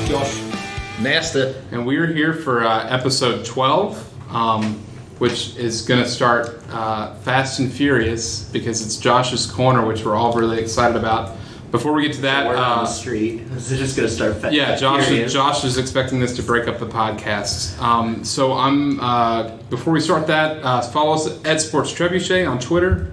Josh. Nasty. And we're here for episode 12, which is going to start fast and furious because it's Josh's Corner, which we're all really excited about. Before we get to that, we're on the street. This is just going to start fast. Yeah, Josh is expecting this to break up the podcast. So before we start that, follow us at Sports Trebuchet on Twitter,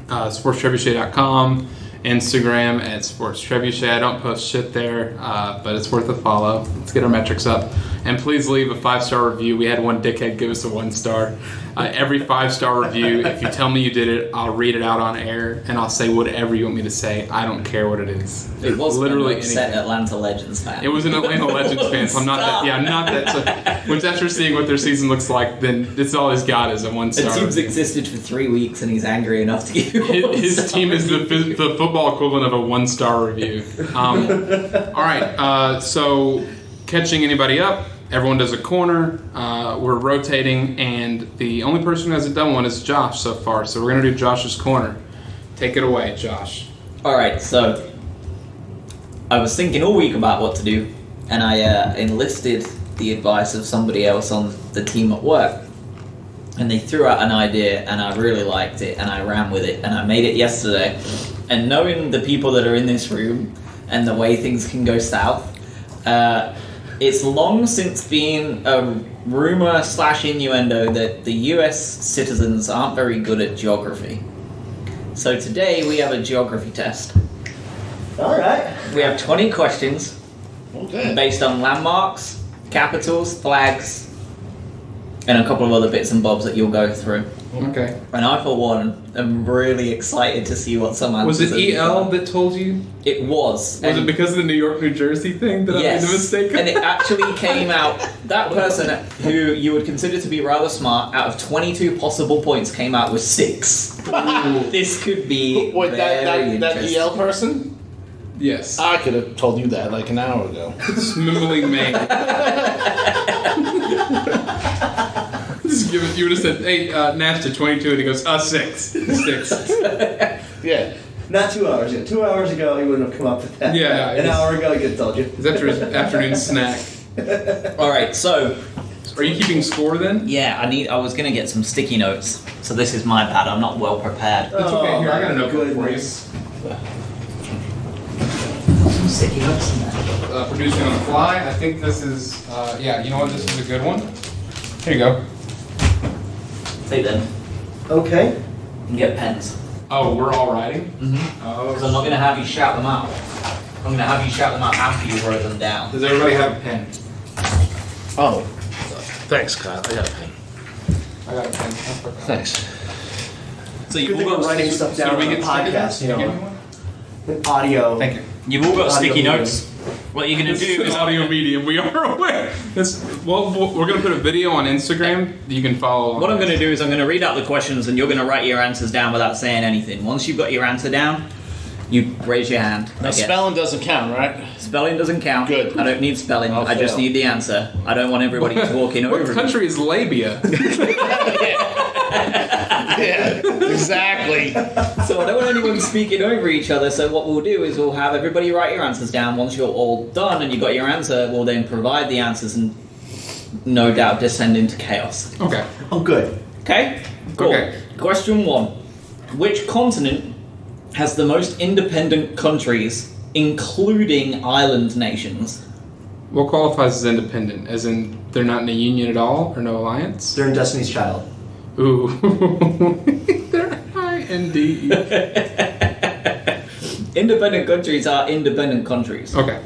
sportstrebuchet.com, Instagram at Sports Trebuchet. I don't post shit there, but it's worth a follow. Let's get our metrics up. And please leave a 5-star review. We had one dickhead give us a 1-star. Every 5-star review, if you tell me you did it, I'll read it out on air, and I'll say whatever you want me to say. I don't care what it is. It was literally an upset Atlanta Legends fan. It was an Atlanta Legends fan, so I'm not that. Yeah, I'm not that. So, which after seeing what their season looks like, then it's all he's got is a 1-star. The team's existed for 3 weeks, and he's angry enough to give you his team is the football equivalent of a 1-star review. All right, so catching anybody up. Everyone does a corner. We're rotating, and the only person who hasn't done one is Josh so far. So we're going to do Josh's Corner. Take it away, Josh. All right, so I was thinking all week about what to do, and I enlisted the advice of somebody else on the team at work. And they threw out an idea, and I really liked it, and I ran with it, and I made it yesterday. And knowing the people that are in this room and the way things can go south, it's long since been a rumor / innuendo that the US citizens aren't very good at geography. So today we have a geography test. Alright. We have 20 questions Okay. based on landmarks, capitals, flags, and a couple of other bits and bobs that you'll go through. Okay. And I, for one, am really excited to see what some answers Was it are. EL that told you? It was. Was it because of the New York, New Jersey thing that Yes. I made the mistake of? And it actually came out, that person who you would consider to be rather smart, out of 22 possible points, came out with 6. This could be Wait, very that interesting. EL person? Yes. I could have told you that like an hour ago. Smimbling man. Just give it, you would have said, hey, Nasta 22, and he goes, 6. 6. Yeah. Not 2 hours ago. 2 hours ago, he wouldn't have come up with that. Yeah, An hour ago, he could have told you. It's after his afternoon snack. Alright, so, Are you keeping score then? yeah, I was going to get some sticky notes. So this is my bad, I'm not well prepared. It's okay, here, I got a notebook for you. Some sticky notes in there. Producing on the fly. I think this is, you know what, this is a good one. Here you go. Take them. Okay. And get pens. Oh, we're all writing? Mm-hmm. Oh, Because I'm not going to have you shout them out. I'm going to have you shout them out after you wrote them down. does everybody have a pen? Oh. Thanks, Kyle. I got a pen. I got a pen. Thanks. So Good thing we're writing stuff down on the podcast, you know. Audio. Thank you. You've all got Audio sticky medium. notes. What you're going to This do is is an audio medium. We are aware. Well, we're going to put a video on Instagram that you can follow. What I'm going to do is I'm going to read out the questions and you're going to write your answers down without saying anything. Once you've got your answer down, you raise your hand. Now, spelling doesn't count, right? Spelling doesn't count. Good. I don't need spelling. I'll I just fail. need the answer. I don't want everybody talking over What me. country is labia? Yeah, exactly. So I don't want anyone speaking over each other, so what we'll do is we'll have everybody write your answers down. Once you're all done and you've got your answer, we'll then provide the answers and no doubt descend into chaos. Okay. Oh, good. Okay? Cool. Okay. Question 1. Which continent has the most independent countries, including island nations? What qualifies as independent? As in, they're not in a union at all, or no alliance? They're in Destiny's Child. Ooh. They're INDE. Independent countries are independent countries. Okay.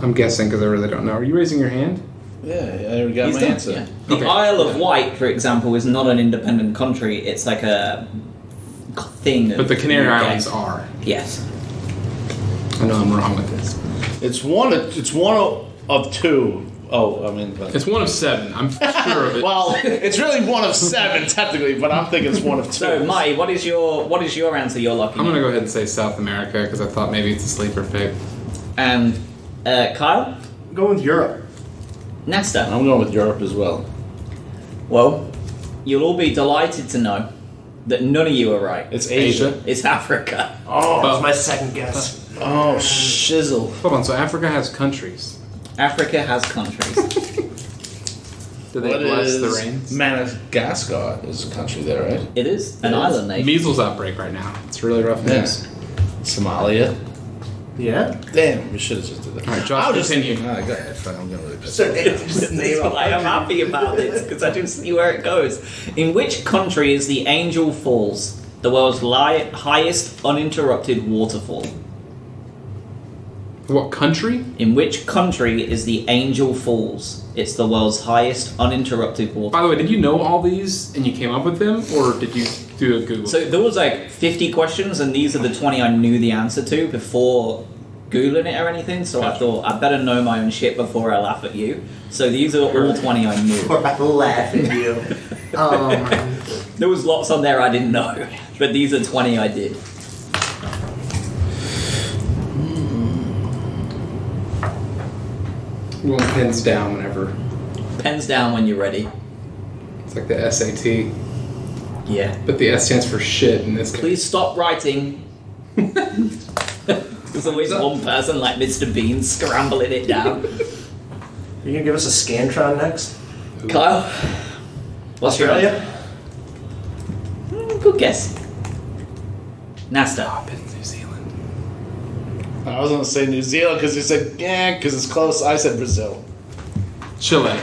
I'm guessing because I really don't know. Are you raising your hand? Yeah, I already got He's my done, answer. yeah. The Okay. Isle of Wight, for example, is not an independent country. It's like a thing. But the Canary Okay. Islands are. Yes. I know I'm wrong with this. It's one of two. Oh, I mean, but, It's one of 7. I'm sure of it. well, it's really one of 7 technically, but I'm thinking it's one of 2. So, Marty, what is your answer? You're lucky. I'm gonna go ahead and say South America because I thought maybe it's a sleeper pick. And Kyle, I'm going with Europe. Nesta. I'm going with Europe as well. Well, you'll all be delighted to know that none of you are right. It's Asia. It's Africa. Oh, that's my second guess. Oh, shizzle. Hold on, so Africa has countries. Africa has countries. Do they bless the rains? Madagascar is a country there, right? It is an island nation. Measles outbreak right now. It's really rough news. Somalia. Yeah. Damn, we should have just did that. All right, Josh, continue. Go ahead, fine. I'm getting really pissed. So just This name is why I'm happy about this, because I can see where it goes. In which country is the Angel Falls, the world's highest uninterrupted waterfall? What country? In which country is the Angel Falls? It's the world's highest uninterrupted waterfall. By the way, did you know all these and you came up with them, or did you do a Google? So there was like 50 questions, and these are the 20 I knew the answer to before Googling it or anything, so I thought I better know my own shit before I laugh at you. So these are all 20 I knew. Or I laugh at you. There was lots on there I didn't know, but these are 20 I did. We want pens down whenever. Pens down when you're ready. It's like the SAT. Yeah. But the S stands for shit in this case. Please stop writing. There's always one person like Mr. Bean scrambling it down. You gonna give us a Scantron next? Kyle? What's Australia? your good guess. Nasta. Oh, New Zealand. I was going to say New Zealand because you said, yeah, because it's close. I said Brazil. Chile.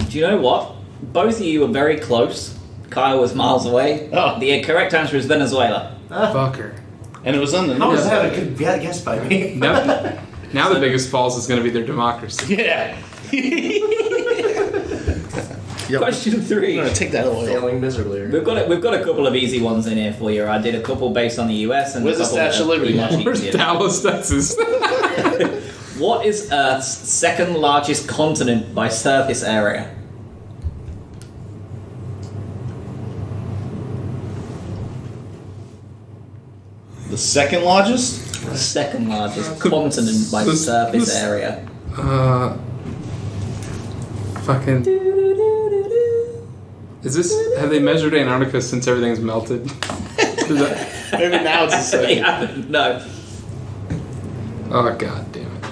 Do you know what? Both of you were very close. Kyle was miles away. Oh. The correct answer is Venezuela. Fucker. And it was on the How news. was that a good guess by me? Now the biggest falls is going to be their democracy. Yeah. Question 3. I'm going to take that away. Failing miserably. We've got a couple of easy ones in here for you. I did a couple based on the US and Where's a the couple Statue of Liberty? much Where's easier. Dallas, Texas? What is Earth's second largest continent by surface area? The second largest? Second largest continent by surface area. Fucking. Is this? Have they measured Antarctica since everything's melted? Is that, Maybe now it's the They second. haven't. No. oh god damn it!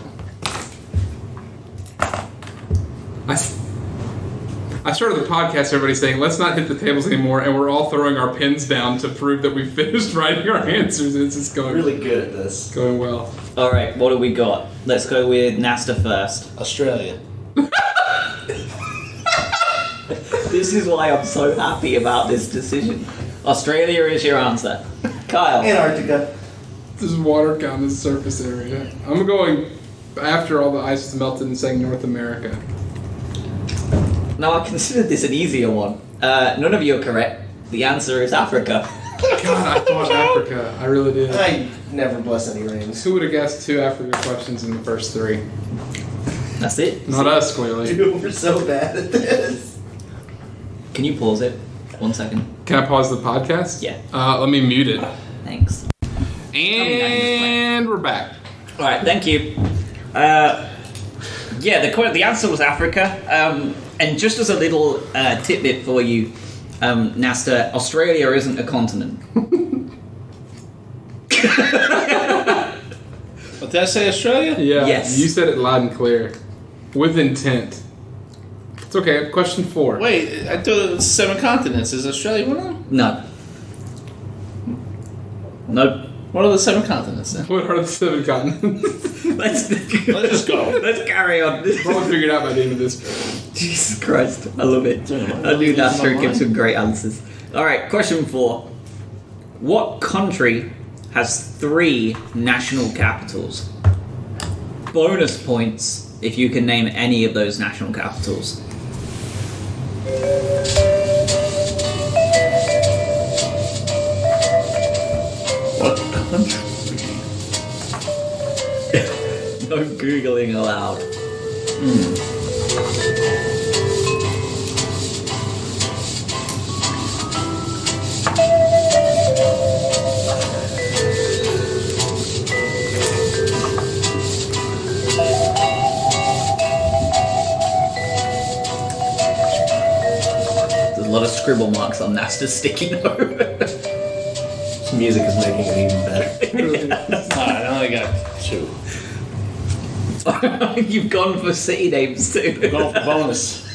I started the podcast. Everybody saying, "Let's not hit the tables anymore," and we're all throwing our pens down to prove that we finished writing our answers. And it's just going Really good at this. going well. All right. What do we got? Let's go with Nasta first. Australia. This is why I'm so happy about this decision. Australia is your answer. Kyle. Antarctica. Does water count as surface area? I'm going after all the ice is melted and saying North America. Now I considered this an easier one. None of you are correct. The answer is Africa. God, I thought Africa. I really did. I never bless any rings. Who would have guessed 2 Africa questions in the first 3? That's it. Not us, clearly. Dude, we're so bad at this. Can you pause it? 1 second. Can I pause the podcast? Yeah. Let me mute it. Thanks. And we're back. All right. Thank you. Yeah, the answer was Africa. And just as a little tidbit for you, Nasta, Australia isn't a continent. What, did I say Australia? Yeah. Yes. You said it loud and clear. With intent. It's okay. Question 4. Wait, I thought it was 7 continents. Is Australia one of them? No. Nope. What are the 7 continents then? What are the 7 continents? Let's just go. Let's carry on. Probably figured out by the end of this. Jesus Christ, I love it. I knew Nasta would give some great answers. All right, question 4. What country has 3 national capitals? Bonus points if you can name any of those national capitals. What country? No Googling allowed. There's a lot of scribble marks on Nasta's sticky note. This music is making it even better. Alright, I only got 2. You've gone for city names too. Go for bonus.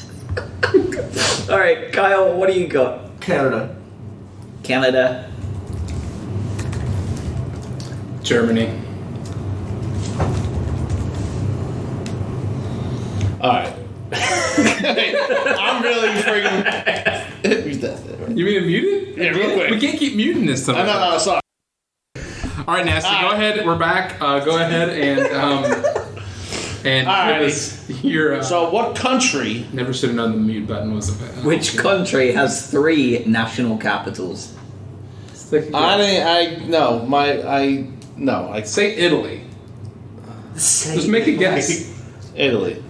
Alright, Kyle, what do you got? Canada. Canada. Germany. Alright. I'm really freaking. Who's that? You mean to mute it? Yeah, real quick. We can't keep muting this time. No, sorry. All right, Nasty, go ahead. We're back. Go ahead and give us your. So, what country? Never should have known the mute button was a bad. Which country has 3 national capitals? I Say Italy. Just make a guess. Italy.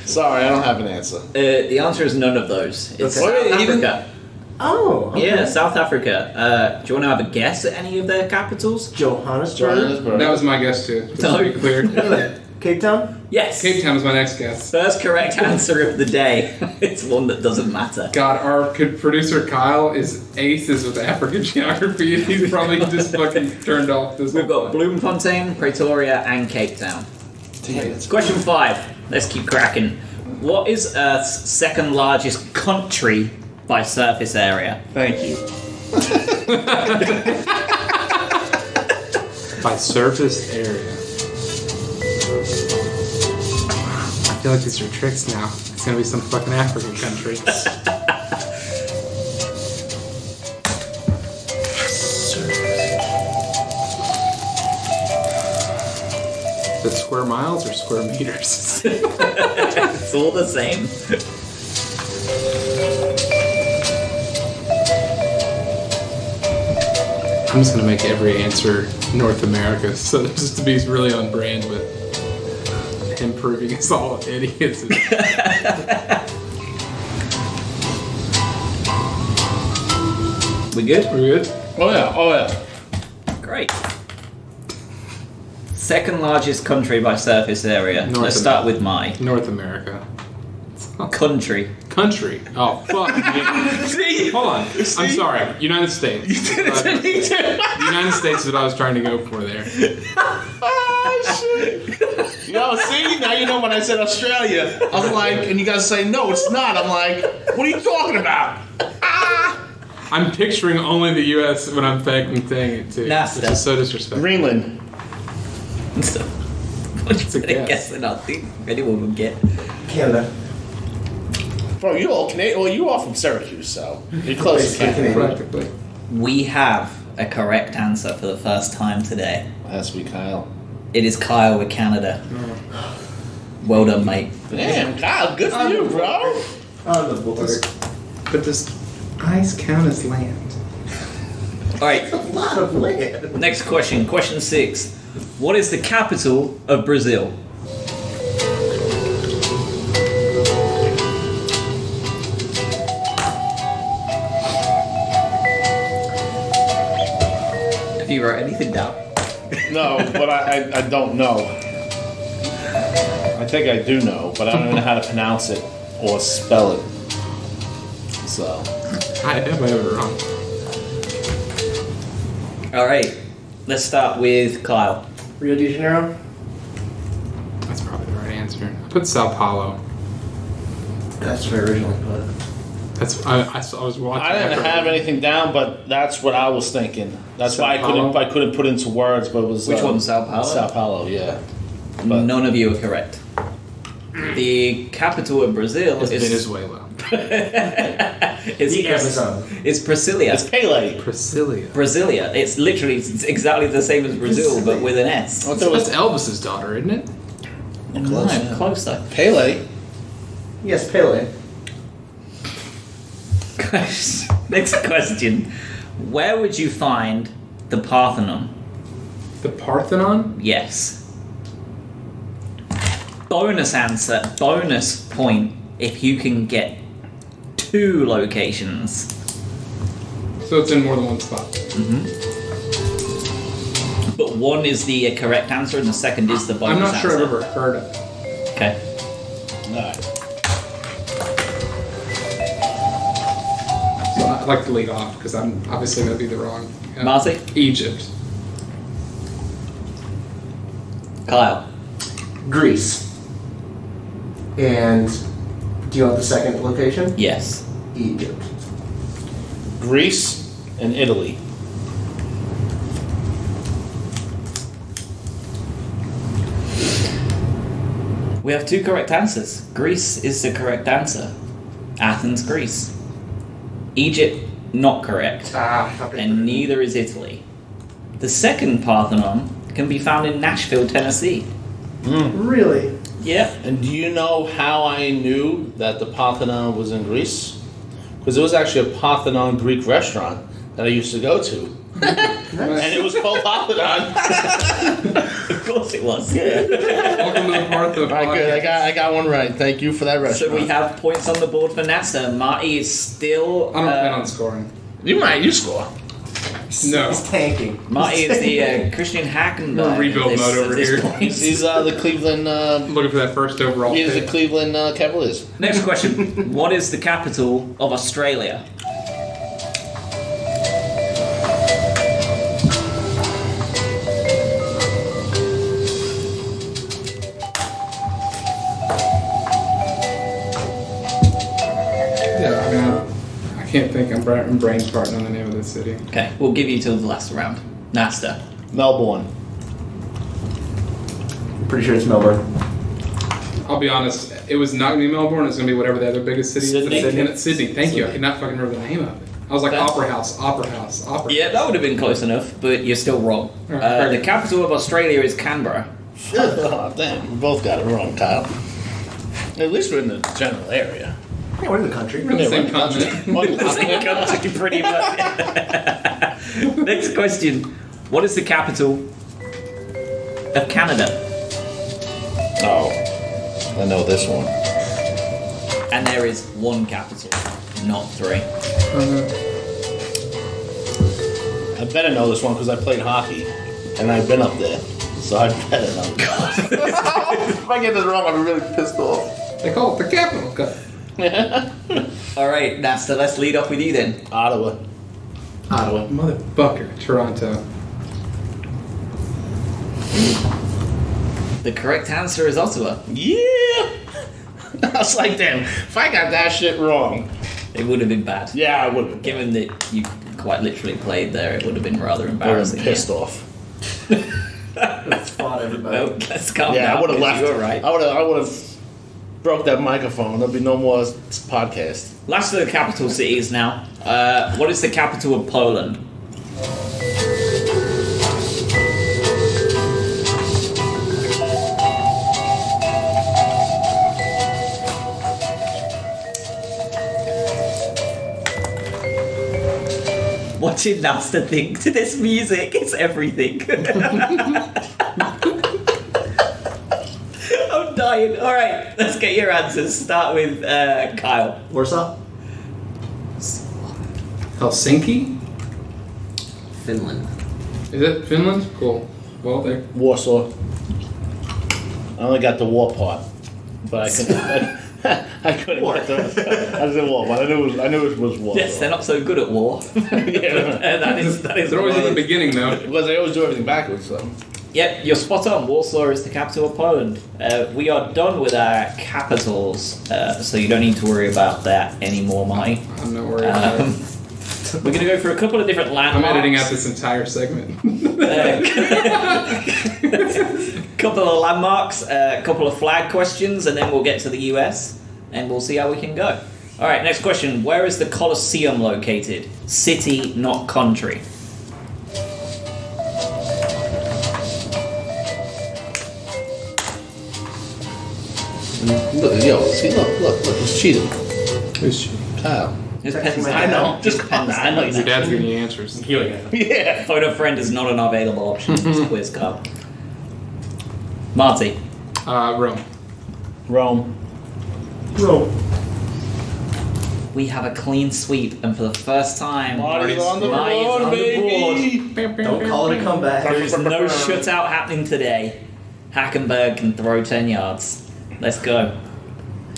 Sorry, I don't have an answer. The answer is none of those. It's Okay. South Africa. Oh, okay. Yeah, South Africa. Do you want to have a guess at any of their capitals? Johannesburg. That was my guess too. Just to be clear. Cape Town? Yes. Cape Town is my next guess. First correct answer of the day. It's one that doesn't matter. God, our producer Kyle is aces with African geography, and he's probably just fucking turned off this. We've got Bloemfontein, Pretoria, and Cape Town. Question 5. Let's keep cracking. What is Earth's second largest country by surface area? Thank you. By surface area. I feel like these are tricks now. It's gonna be some fucking African country. Is it square miles or square meters? It's all the same. I'm just gonna make every answer North America, so just to be really on brand with him proving us all idiots. We good? We're good? Oh yeah. Great. Second largest country by surface area. Let's start with my North America. country. Country. Oh, fuck. See? Hold on. I'm sorry. United States. You did it to me too. United States is what I was trying to go for there. Oh shit. Yo, see? Now you know when I said Australia. I was like, and you guys say, no, it's not. I'm like, what are you talking about? I'm picturing only the U.S. when I'm saying it too. Nah, This is so disrespectful. Greenland. It's a guess and I think anyone would get. Canada. Bro, you all Canadian. Well, you are from Syracuse, so you're close to Canada. Practically. We have a correct answer for the first time today. Has to be Kyle. It is Kyle with Canada. Well done, mate. Damn, Kyle, good for you, bro. On the board. But does ice count as land? Alright, A lot of land. next question. Question 6. What is the capital of Brazil? Have you wrote anything down? No, but I don't know. I think I do know, but I don't know how to pronounce it or spell it. So. I definitely have it wrong. Alright, let's start with Kyle. Rio de Janeiro? That's probably the right answer. I put Sao Paulo. That's what I originally put. That's I was watching. I didn't have anything down, but that's what I was thinking. That's Sao why Paulo? I couldn't put into words, but it was Which one, Sao Paulo? Sao Paulo, yeah. But None of you are correct. The capital of Brazil It's is Venezuela. it's The Amazon. It's Brasilia. it's Pele. Brasilia. Brasilia. It's literally it's exactly the same as Brazil, but with an S. What That's Elvis's daughter, isn't it? No, closer. Pele. Yes, Pele. Next question. Where would you find the Parthenon? The Parthenon? Yes. Bonus answer, bonus point if you can get 2 locations. So it's in more than one spot. But one is the correct answer and the second is the bonus I'm not answer. sure I've ever heard of it. Okay. Alright. So I'd like to lead off because I'm obviously going to be the wrong. Marty? Egypt. Kyle? Greece. And do you want the second location? Yes. Egypt. Greece and Italy. We have 2 correct answers. Greece is the correct answer. Athens, Greece. Egypt, not correct. And neither is Italy. The second Parthenon can be found in Nashville, Tennessee. Really? Yeah. And do you know how I knew that the Parthenon was in Greece? Because it was actually a Parthenon Greek restaurant that I used to go to. And it was called Parthenon. Of course it was. Yeah. Welcome to the Partha All right, good. I got one right. Thank you for that restaurant. So we have points on the board for NASA. Marty is still... I don't plan on scoring. You score. No. He's tanking. Marty is the Christian Hackenberg. We're rebuild mode over here. He's the Cleveland. Looking for that first overall He's the pick. Cleveland Cavaliers. Next question. What is the capital of Australia? Yeah, I mean, I can't think. I'm brain farting on the name of the city. Okay, we'll give you till the last round. Nasta. Melbourne. Pretty sure it's Melbourne. I'll be honest. It was not going to be Melbourne. It's going to be whatever the other biggest city Sydney. is. Sydney. Thank you. I could not fucking remember the name of it. I was like Opera House. Yeah, that would have been close enough, but you're still wrong. Right. The capital of Australia is Canberra. Oh, damn. We both got it wrong, Kyle. At least we're in the general area. Yeah, we're in the country. We're in the Yeah, same we're continent. One continent. Pretty much. Next question. What is the capital of Canada? Oh, I know this one. And there is 1 capital, not 3. I better know this one because I played hockey and I've been up there, so I better know. If I get this wrong, I'll be really pissed off. They call it the capital cup. Alright, Nasta, let's lead off with you then. Ottawa. Motherfucker. Toronto. The correct answer is Ottawa. Yeah. I was like, damn, if I got that shit wrong. It would have been bad. Yeah, I would have. Given that you quite literally played there, it would have been rather I would embarrassing. have pissed off. Let's spot everybody. Well, let's calm Yeah, down. I would have 'cause left. You were right. I would have broke that microphone. There'd be no more podcast. Last of the capital cities now. What is the capital of Poland? Watching Nasta think to this music, it's everything. I'm dying. Alright, let's get your answers. Start with Kyle. Warsaw? Helsinki? Finland. Is it Finland? Cool. Well, there. Warsaw. I only got the war part, but I couldn't. I couldn't get the. I said war, but I knew it was war. Yes, they're not so good at war. Yeah. that is They're always at the beginning, though. Because they always do everything backwards. So. Yep, you're spot on. Warsaw is the capital of Poland. We are done with our capitals, so you don't need to worry about that anymore, Mike. I'm not worried about it. We're going to go through a couple of different I'm landmarks. editing out this entire segment. Couple of landmarks, a couple of flag questions, and then we'll get to the US, and we'll see how we can go. All right, next question. Where is the Colosseum located? City, not country. Look, he's cheating. Who's she? Kyle. His Text pen's me. I know. Just calm down. I know Your he's dad's giving you answers. Yeah. Photo friend is not an available option in this quiz, Carl. Marty. Rome. Rome. Rome. We have a clean sweep, and for the first time, Marty's on the Marty's board, on the baby. Don't call it a comeback. There's no shutout happening today. Hackenberg can throw 10 yards. Let's go.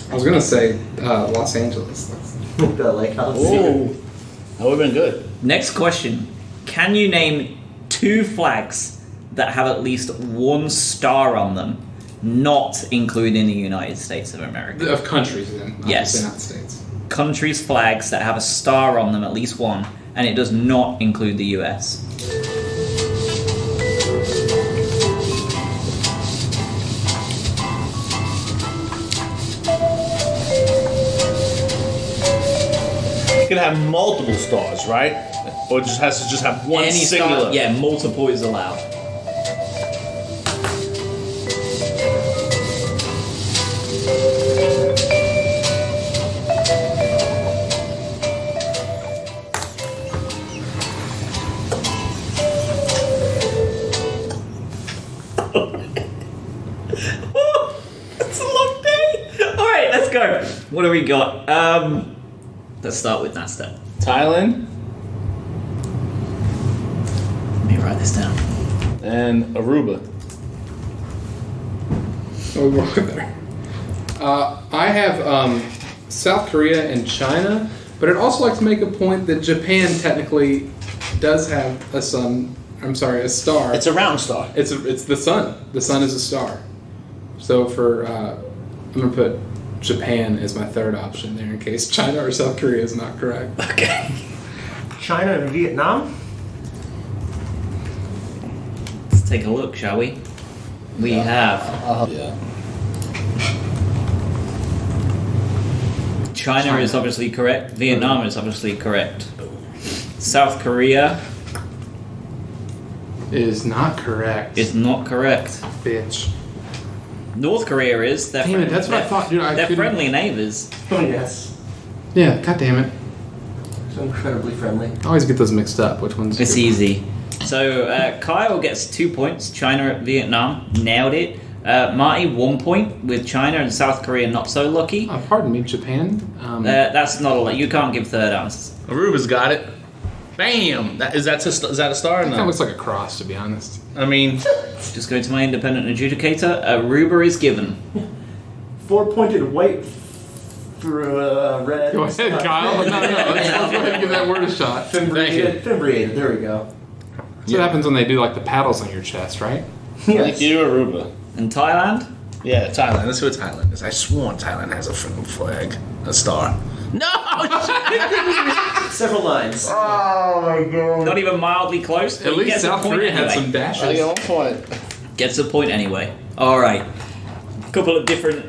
I was gonna say Los Angeles. The lake house. Oh. That would have been good. Next question. Can you name 2 flags that have at least 1 star on them, not including the United States of America? Of countries, then. Yes. Not states. Countries' flags that have a star on them, at least 1, and it does not include the US. You can have multiple stars, right? Or it just has to just have one Any singular. star, yeah, multiple is allowed. It's a long day. All right, let's go. What do we got? Let's start with Nasta. Thailand Let me write this down. and Aruba. Oh, we'll go there. I have South Korea and China, but I'd also like to make a point that Japan technically does have a sun. I'm sorry, a star. It's a round star. It's the sun. The sun is a star. So for I'm gonna put Japan as my third option there in case China or South Korea is not correct. Okay. China and Vietnam? Let's take a look, shall we? We have Yeah. China is obviously correct. Vietnam is obviously correct. South Korea Is not correct. is not correct. Bitch. North Korea is. They're Damn it, that's what I they're- thought, dude. I They're couldn't- friendly neighbors. Oh, yes. Yeah, god damn it. So incredibly friendly. I always get those mixed up. Which one's It's good? easy. So Kyle gets 2 points. China at Vietnam. Nailed it. Marty, 1 point with China and South Korea not so lucky. Oh, pardon me, Japan. That's not a lot. You can't give third answers. Aruba's got it. Bam! Is that a star or That no? looks like a cross, to be honest. I mean, Just go to my independent adjudicator. Aruba is given. 4-pointed white through red. Go ahead, Kyle. No, let's go ahead and give that word a shot. So Fimbriated. Fimbriated. There we go. what happens when they do like the paddles on your chest, right? thank you, Aruba. And Thailand? Yeah, Thailand. Let's see what Thailand is. I sworn Thailand has a freaking flag. A star. No! Several lines. Oh my god. Not even mildly close. At He least gets a South point Korea had anyway. some I dashes. got 1 point. Gets a point anyway. All right. Couple of different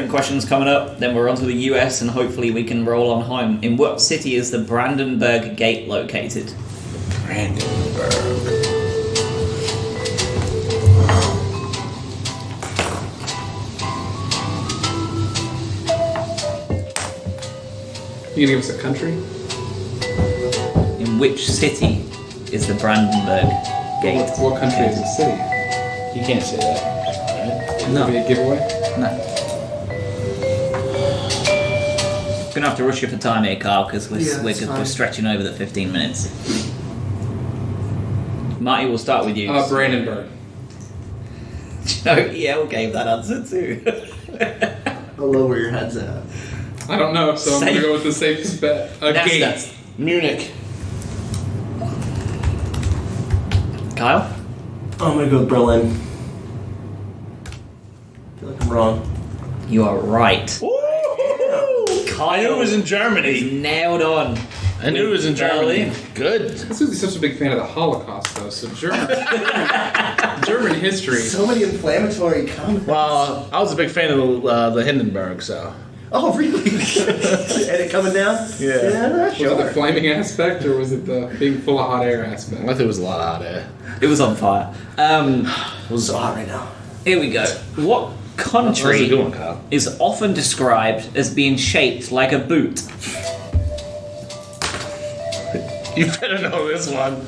questions coming up. Then we're on to the US, and hopefully we can roll on home. In what city is the Brandenburg Gate located? Brandenburg. You gonna give us a country? In which city is the Brandenburg Gate? What country is the city? You can't say that. No. Give me a giveaway? No. Gonna have to rush you for time here, Carl, because Yeah, we're that's fine. stretching over the 15 minutes. Marty, we'll start with you. Brandenburg. No, EL gave that answer too. Below where your head's at. I don't know, so I'm Safe. gonna go with the safest bet. A That's gate. nuts. Munich. Kyle? I'm gonna go with Berlin. I feel like I'm wrong. You are right. I knew it was in Germany. He's nailed on. I knew it was in Germany. Berlin. Good. This is such a big fan of the Holocaust, though. So German history. So many inflammatory comments. Well, I was a big fan of the Hindenburg, so. Oh, really? And it coming down? Yeah, Was it the sure. flaming aspect, or was it the being full of hot air I aspect? think there was a lot out there. It was on fire. It was so hot right now. Here we go. What That's a country good one, Kyle. is often described as being shaped like a boot? You better know this one.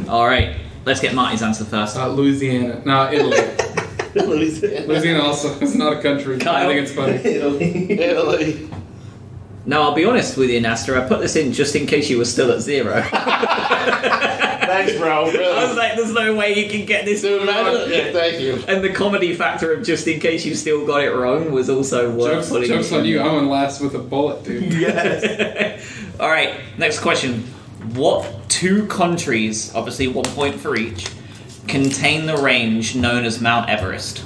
All right, let's get Marty's answer first. Louisiana. No, Italy. Louisiana also is not a country. Kyle? I think it's funny. Italy. No, I'll be honest with you, Nasta. I put this in just in case you were still at 0. That Thanks, bro. Really. I was like, there's no way you can get this Dude, wrong. yeah, thank you. And the comedy factor of just in case you still got it wrong was also worth putting Jokes it on in you. there. I went last with a bullet, dude. Yes. All right, next question. What two countries, obviously 1 point for each, contain the range known as Mount Everest?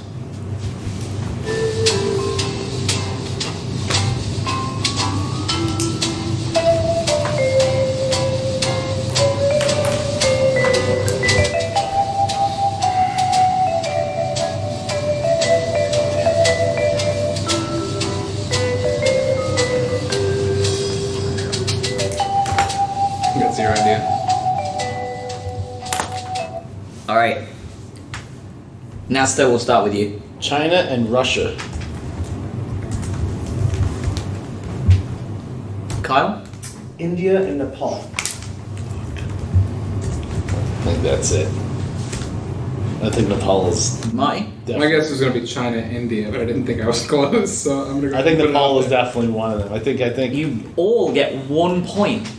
I got zero idea. All right. Nasta, we'll start with you. China and Russia. Kyle? India and Nepal. I think that's it. I think Nepal is. Marty? My Definitely. guess was going to be China, India, but I didn't think I was close, so I'm going to go. I think put it Nepal out is there. definitely one of them. I think. You all get 1 point.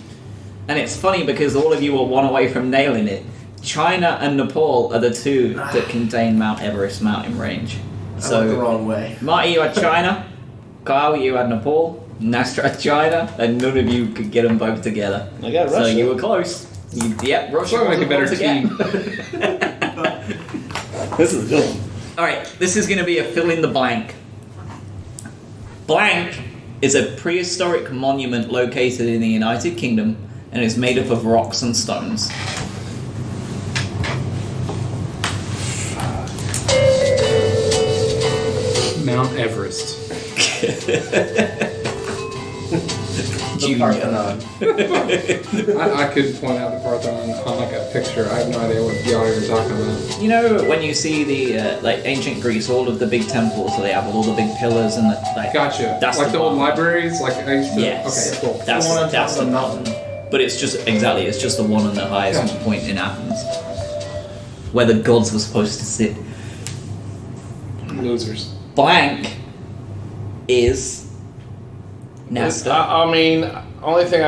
And it's funny because all of you are one away from nailing it. China and Nepal are the two that contain Mount Everest mountain range. I went the So, wrong way. Marty, you had China. Kyle, you had Nepal. Nastra had China. And none of you could get them both together. I got So Russia. you were close. Yep, Russia Probably was make a better the one to get. This is a good one. Alright, this is going to be a fill in the blank. Blank is a prehistoric monument located in the United Kingdom and is made up of rocks and stones. Mount Everest. The Junior. Parthenon. I could point out the Parthenon on like a picture. I have no idea what y'all are even talking about. You know when you see the like ancient Greece, all of the big temples, so they have all the big pillars and the like. Gotcha. That's like the old one. libraries. Like I used to. Yes. Okay, cool. That's The one on that's top of the the mountain. mountain. But it's just it's just the one on the highest Gotcha. point in Athens, where the gods were supposed to sit. Losers. Blank is Nasta. I mean, only thing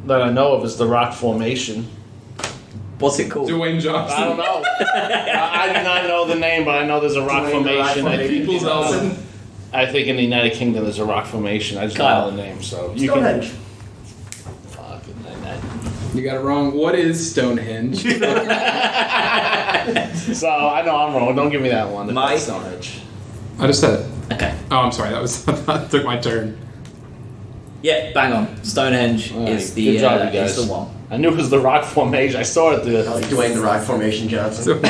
that I know of is the rock formation. What's it called? Dwayne Johnson. I don't know. I do not know the name, but I know there's a rock Dwayne The Rock formation. I think, People's Elm. I think in the United Kingdom there's a rock formation. I just Kyle. don't know the name, so you Stonehenge. can. Fucking You got it wrong. What is Stonehenge? So I know I'm wrong. Don't give me that one. My- That's Stonehenge. I just said it. Okay. Oh, I'm sorry. That was that took my turn. Yeah, bang on. Stonehenge Alright, is the good job, you is guys. the one. I knew it was the rock formation. I saw it. I like Dwayne The Rock Formation Johnson.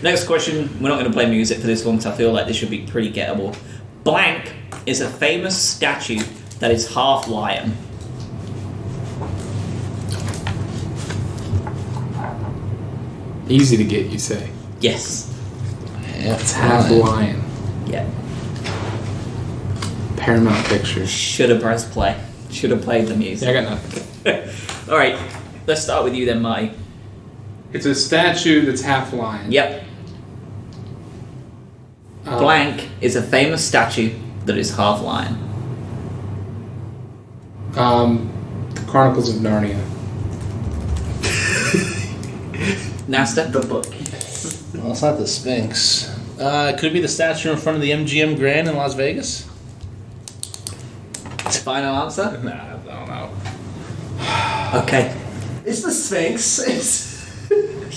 Next question. We're not going to play music for this one because I feel like this should be pretty gettable. Blank is a famous statue that is half lion. Easy to get, you say. Yes. Yeah, It's half lion. Yeah. Paramount Pictures. Should have pressed play. Should have played the music. Yeah, I got nothing. All right. Let's start with you then, Marty. It's a statue that's half lion. Yep. Blank is a famous statue that is half lion. The Chronicles of Narnia. Nasta? The book. Well, it's not the Sphinx. Could it be the statue in front of the MGM Grand in Las Vegas? Final answer? Nah, I don't know. Okay. It's the Sphinx. It's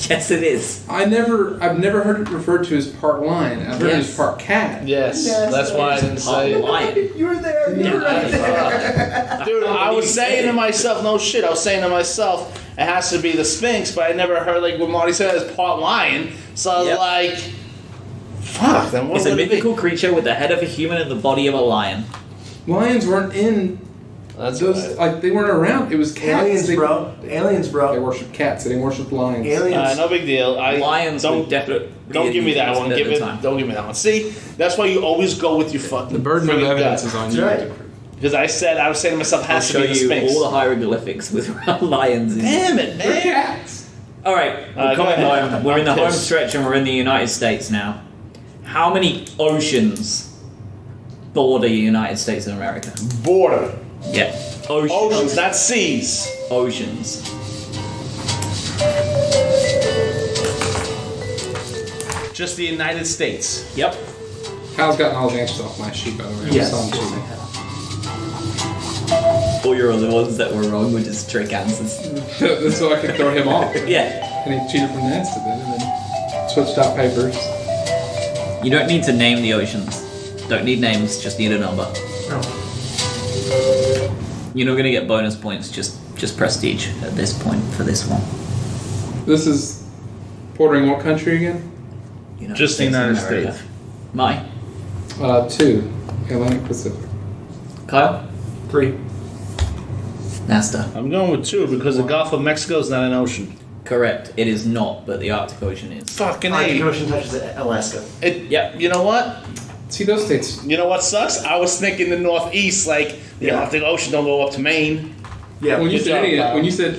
Yes, it is. I've never heard it referred to as part lion. I've heard it Yes. as part cat. Yes, Yes, that's why I didn't say it. Lion. you were there. You were right there. Dude, I was saying to myself, no shit, I was saying to myself, it has to be the Sphinx, but I never heard, like, what Marty said as part lion. So I was Yep. like, fuck, then what It's a would it be? mythical creature with the head of a human and the body of a lion. Lions weren't in That's those. right. Like they weren't around. It was cats. Aliens, They- bro. Aliens, They bro. worship cats. They didn't worship lions. Aliens. No big deal. Lions don't would definitely. don't give me that one. at Give the it. time. Don't give me that one. See, that's why you always go with your fucking. The burden of friggin' evidence gut. is on That's you. right. Because I was saying to myself, I'll has to show be the you Sphinx. all the hieroglyphics with lions in. Damn it, They're man! cats. All right, we're Go coming ahead. home. We're in the I'm home pissed. stretch and we're in the United States now. How many oceans border the United States of America? Border. Yeah, oceans. Oceans, not seas. Oceans. Just the United States. Yep. Kyle's gotten all the answers off my sheet, by the way. Yes. All your other ones that were wrong were just trick answers. That's so I could throw him off. Yeah. And he cheated from NASA then, and then switched out papers. You don't need to name the oceans. Don't need names, just need a number. No. You're not going to get bonus points, just prestige at this point for this one. This is bordering what country again? Just the United of America. States. Mike. 2. Atlantic Pacific. Kyle. 3. Nasta. I'm going with 2 because the Gulf of Mexico is not an ocean. Correct. It is not, but the Arctic Ocean is. Fucking Arctic A. Ocean touches Alaska. Yep. You know what? See, those states. You know what sucks? I was thinking the Northeast, like the Arctic Ocean don't go up to Maine. Yeah. When you Good said job, India, Kyle. when you said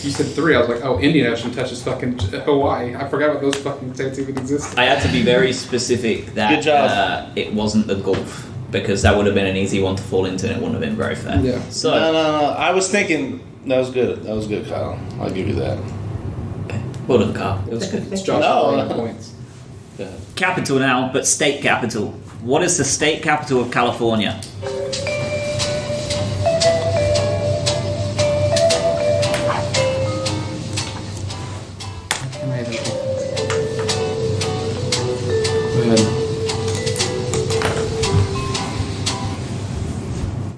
you said 3, I was like, oh, Indian Ocean touches fucking Hawaii. I forgot what those fucking states even existed. I had to be very specific that Good job. It wasn't the Gulf, because that would have been an easy one to fall into and it wouldn't have been very fair. Yeah. So, No. I was thinking that was good. That was good, Kyle. I'll give you that. okay. Well done, Carl. It was good. It's Josh No. with 8 points. Go ahead. Capital now, but state capital. What is the state capital of California?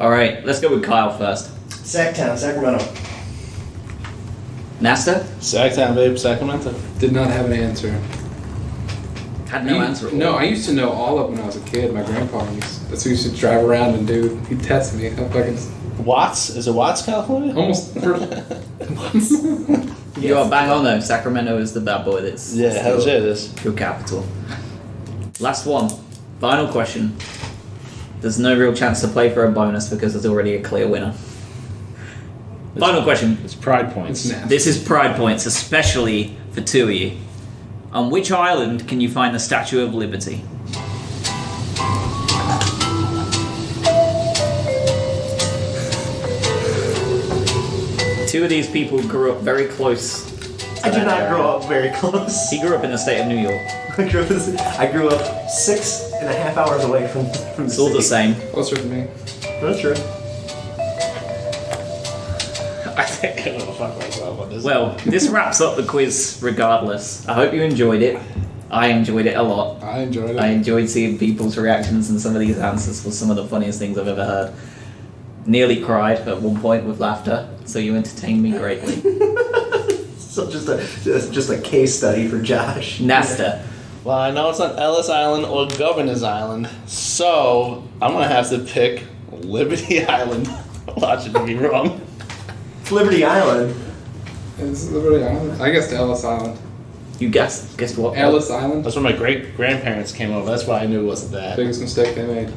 Alright, let's go with Kyle first. Sacktown, Sacramento. Nasta? Sacktown, babe. Sacramento. Did not have an answer. Had no answer. No, I used to know all of them when I was a kid. My grandpa used to drive around and do. He'd test me. I fucking Watts? Is it Watts, California? almost. You are bang on though. Sacramento is the bad boy that's Yeah, hell's yeah, it is. your capital. Last one. Final question. There's no real chance to play for a bonus because there's already a clear winner. Final question. It's pride points. It's nasty. This is pride points, especially for 2 of you. On which island can you find the Statue of Liberty? Two of these people grew up very close. I did not grow up very close. He grew up in the state of New York. I grew up 6.5 hours away from It's all the same. Closer than me. That's true. I think I'm gonna fuck myself on this. Well, this wraps up the quiz regardless. I hope you enjoyed it. I enjoyed it a lot. I enjoyed it. I enjoyed seeing people's reactions, and some of these answers were some of the funniest things I've ever heard. Nearly cried at one point with laughter, so you entertained me greatly. So just a case study for Josh. Nasta. Well, I know it's not Ellis Island or Governor's Island, so I'm gonna have to pick Liberty Island. Watch it to be wrong. It's Liberty Island. Is it Liberty Island? I guess to Ellis Island. You guessed what? Ellis Island? That's where my great grandparents came over. That's why I knew it wasn't that. Biggest mistake they made.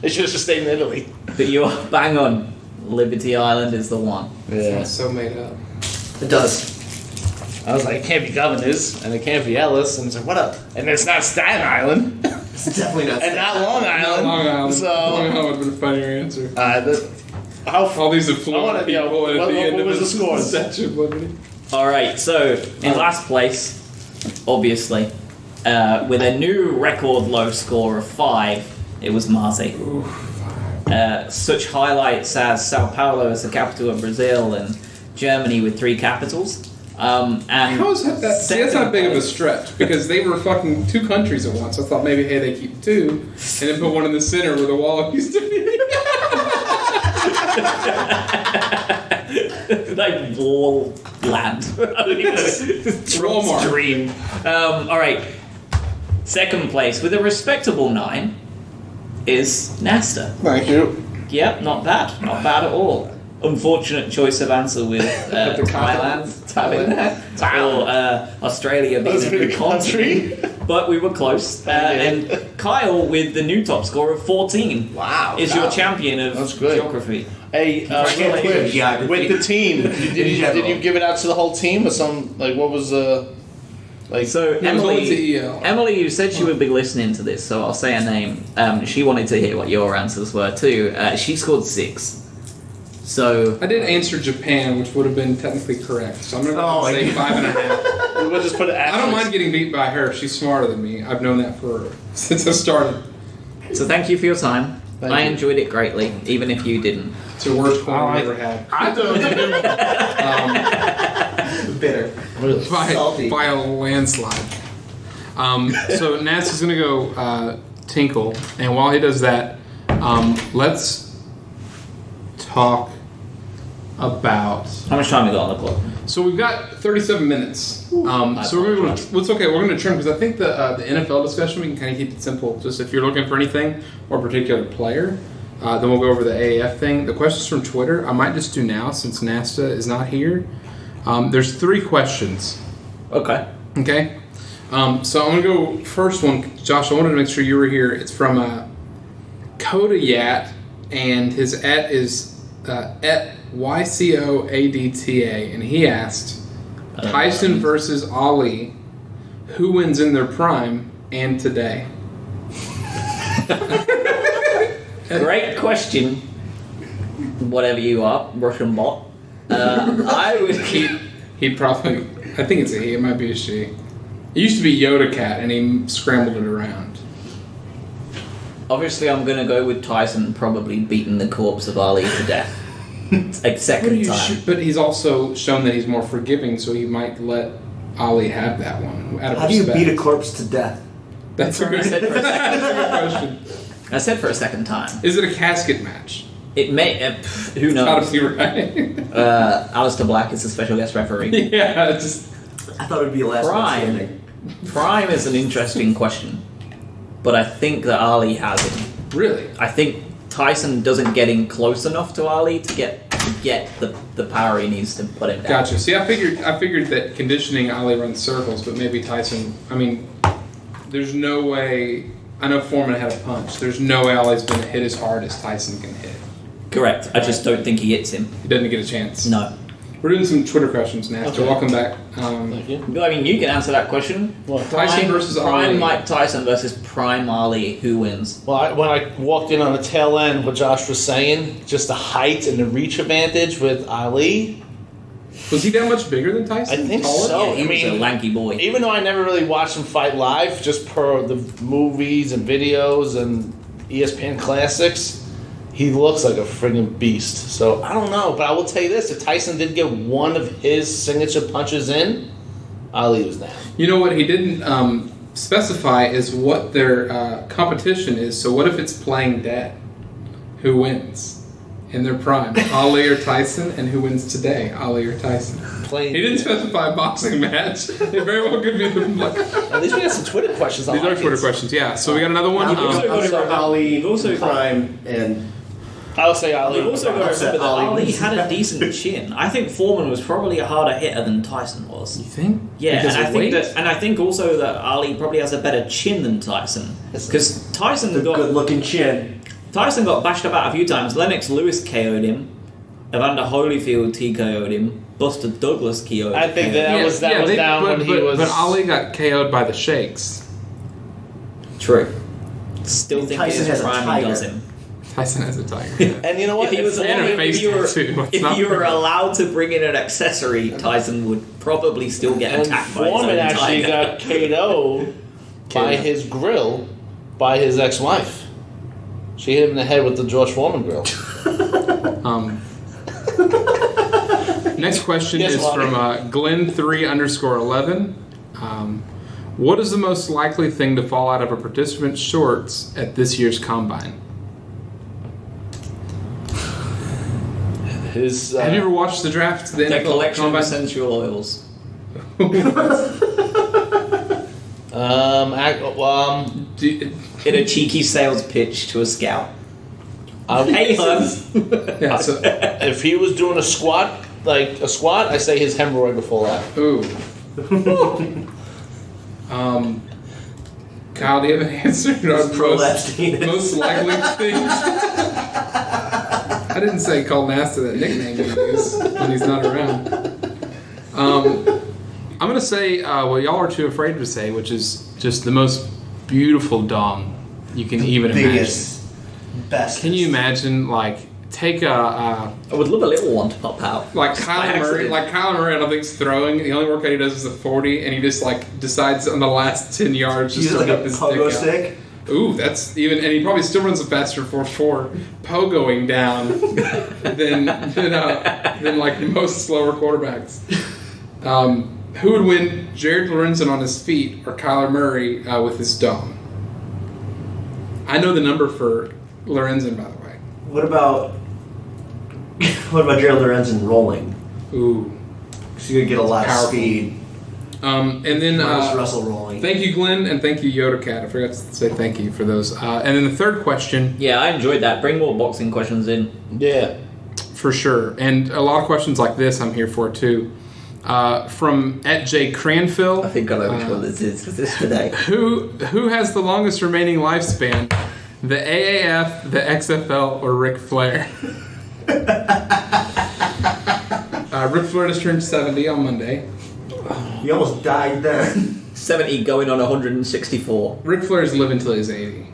They should have just stayed in Italy. But you are bang on. Liberty Island is the one. It's so made up. It does. I was like, it can't be Governors, and it can't be Ellis, and it's like, what up? And it's not Staten Island, It's definitely not. and not Long Island. Long Island. So, Long Island would have been a funnier answer. how All these I affluent wanna- yeah, people and at what- the what end of was the the scores? Statue of Liberty. Alright, so in last place, obviously, with a new record low score of 5, it was Marty. Such highlights as Sao Paulo as the capital of Brazil and Germany with 3 capitals. And How is that? See, that's not big of a stretch because they were fucking 2 countries at once. I thought maybe, hey, they keep 2 and then put one in the center where the wall used to be. like wall land. Walmart. Dream. Alright. Second place with a respectable 9 is Nasta. Thank you. Yep, not bad. Not bad at all. Unfortunate choice of answer with Thailand having that. Or Australia being a new country. But we were close. And Kyle with the new top score of 14 Wow. is your champion of That's good. geography. Hey, real quick, Geography. with the team, did you give it out to the whole team or some, like, what was like, So It was only to EL. Emily, you said she would be listening to this, so I'll say her name. She wanted to hear what your answers were too. She scored 6. So I did answer Japan, which would have been technically correct. So I'm going to Oh, say yeah. 5.5. We'll just put an I don't mind getting beat by her. She's smarter than me. I've known that since I started. So thank you for your time. Thank I you. enjoyed it greatly, even if you didn't. It's the worst point I've ever had. I don't Bitter. Salty. By a landslide. So Nasty's gonna go tinkle, and while he does that, let's talk about. How much time we got on the clock? So we've got 37 minutes. So we're gonna. What's okay? We're gonna trim because I think the NFL discussion we can kind of keep it simple. Just if you're looking for anything or a particular player, then we'll go over the AAF thing. The questions from Twitter I might just do now since Nasta is not here. There's 3 questions. Okay. Okay. So I'm gonna go first one. Josh, I wanted to make sure you were here. It's from Coda Yat, and his @ is @ YCOADTA, and he asked Tyson versus Ali, who wins in their prime and today? Great question. Whatever you are, Russian bot. I would keep. He'd probably. I think it's a he. It might be a she. It used to be Yoda Cat, and he scrambled it around. Obviously, I'm gonna go with Tyson probably beating the corpse of Ali to death. Like second time. But he's also shown that he's more forgiving, so he might let Ali have that one. Out of How do you respect. beat a corpse to death? That's a good, I said for a that's a good question. I said for a second time. Is it a casket match? It may. Who It's gotta knows? be right. Alistair Black is a special guest referee. Yeah, just I thought it would be a last one standing. Prime is an interesting question, but I think that Ali has him. really. I think Tyson doesn't get in close enough to Ali to get the power he needs to put him down. Gotcha. See, I figured that conditioning Ali runs circles, but maybe Tyson. I mean, there's no way. I know Foreman had a punch. There's no way Ali's going to hit as hard as Tyson can hit. Correct. I just don't think he hits him. He doesn't get a chance. No. We're doing some Twitter questions now. So Okay. welcome back. Thank you. I mean, you can answer that question. What? Tyson versus Prime Ali. Mike Tyson versus Prime Ali. Who wins? Well, when I walked in on the tail end, what Josh was saying, just the height and the reach advantage with Ali. Was he that much bigger than Tyson? I think Taller? so. Yeah, he I was mean, a lanky boy. Even though I never really watched him fight live, just per the movies and videos and ESPN classics, he looks like a friggin' beast. So I don't know, but I will tell you this: if Tyson did get one of his signature punches in, Ali was down. You know what he didn't specify is what their competition is. So what if it's playing dead? Who wins in their prime? Ali or Tyson? And who wins today? Ali or Tyson? Playing. He didn't specify a boxing match. It very well could be the. At least we got some Twitter questions. These are Twitter questions, yeah. So we got another one. You've also got to So remember- Ali, you've also got- Prime, and I'll say Ali. You've also got to remember that Ali Ali wins. had a decent chin. I think Foreman was probably a harder hitter than Tyson was. You think? Yeah, Because and I of think weight? that, and I think also that Ali probably has a better chin than Tyson because Tyson the got good-looking chin. Tyson got bashed about a few times. Lennox Lewis KO'd him. Evander Holyfield TKO'd him. Buster Douglas KO'd I think him. that was down when he was. But Ali got KO'd by the Shakes. True. Still And think Tyson it is has a prime he tiger. does him. Tyson has a tiger. Yeah. And you know what? If he was And a allowed- face if you were, tattoo. Let's if not you were forget. allowed to bring in an accessory, Tyson would probably still get And attacked by his Foreman own actually tiger. got KO'd by his grill by his ex-wife. She hit him in the head with the George Foreman grill. Next question Yes, is Lonnie. from Glenn3_11. What is the most likely thing to fall out of a participant's shorts at this year's combine? His Have you ever watched the draft? The The NFL collection of combine? essential oils. Do- In a cheeky sales pitch to a scout. I'll- Hey, hun. yeah, so, if he was doing a squat, I say his hemorrhoid would fall out. ooh. Kyle, do you have an answer? to our Prolapsed penis. most likely thing? I didn't say call Nasta that nickname he uses when he's not around. I'm going to say what y'all are too afraid to say, which is just the most beautiful dong you can even imagine. Biggest, best. Can you imagine, like, take a I would love a little one to pop out. like Just Kyler by Murray. accident. Like Kyler Murray, I don't think's throwing. The only workout he does is the 40, and he just like decides on the last 10 yards just Use to like a whip his pogo dick out. stick. Ooh, that's even, and he probably still runs a faster 4.4 pogoing down than like most slower quarterbacks. Who would win, Jared Lorenzen on his feet or Kyler Murray with his dome? I know the number for Lorenzen, by the way. What about Gerald Lorenzen rolling? Ooh, So you could get a lot of Powerful. speed. and then Minus Russell rolling. thank you, Glenn, and thank you, Yoda Cat. I forgot to say thank you for those. And then the third question. Yeah, I enjoyed that. Bring more boxing questions in. Yeah. For sure. And a lot of questions like this I'm here for too. From @J Cranfill. I think I know which one this is for this today. Who has the longest remaining lifespan? The AAF, the XFL, or Ric Flair? Ric Flair just turned 70 on Monday. He almost died then. 70 going on 164. Ric Flair's living until he's 80.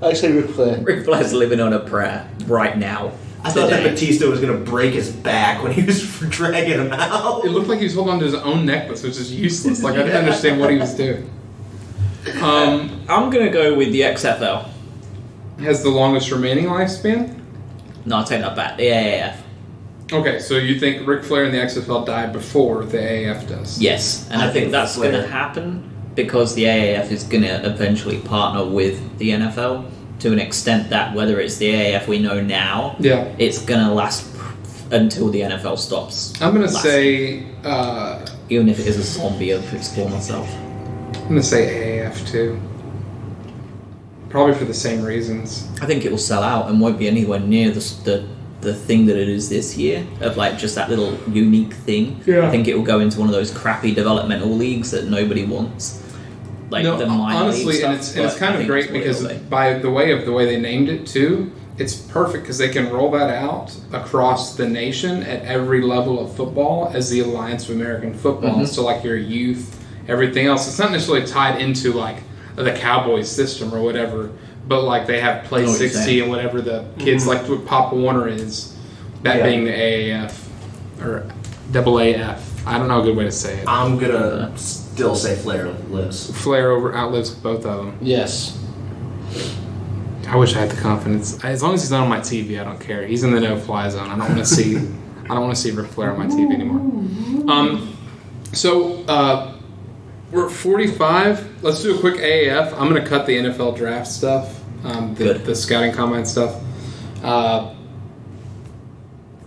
I say Ric Flair. Ric Flair's living on a prayer right now. I thought that Today. Batista was going to break his back when he was dragging him out. It looked like he was holding on to his own necklace, which is useless. Like, I didn't understand what he was doing. I'm going to go with the XFL. Has the longest remaining lifespan? No, I'll take that back. The AAF. Okay, so you think Ric Flair and the XFL died before the AAF does? Yes, and I I think think that's Flair. going to happen because the AAF is going to eventually partner with the NFL to an extent that whether it's the AAF we know now, Yeah. it's going to last until the NFL stops. I'm gonna lasting. say Even if it is a zombie of its former self. I'm gonna say AAF too. Probably for the same reasons. I think it will sell out and won't be anywhere near the thing that it is this year of like just that little unique thing. Yeah. I think it will go into one of those crappy developmental leagues that nobody wants. Like No, the minor honestly, league and stuff, it's but kind I of think great it's what because it'll be. by the way they named it too, it's perfect because they can roll that out across the nation at every level of football as the Alliance of American Football. Mhm. So like your youth, everything else. It's not necessarily tied into like the Cowboys system or whatever, but like they have Play I know what you're 60 saying. and whatever the kids like what Pop Warner is. That Yeah. being the AAF or AAF. I don't know a good way to say it. I'm going to still say Flair lives. Flair outlives both of them. Yes. I wish I had the confidence. As long as he's not on my TV, I don't care. He's in the no-fly zone. I don't want to see. I don't want to see Ric Flair on my TV anymore. So we're at 45. Let's do a quick AAF. I'm going to cut the NFL draft stuff, the scouting combine stuff.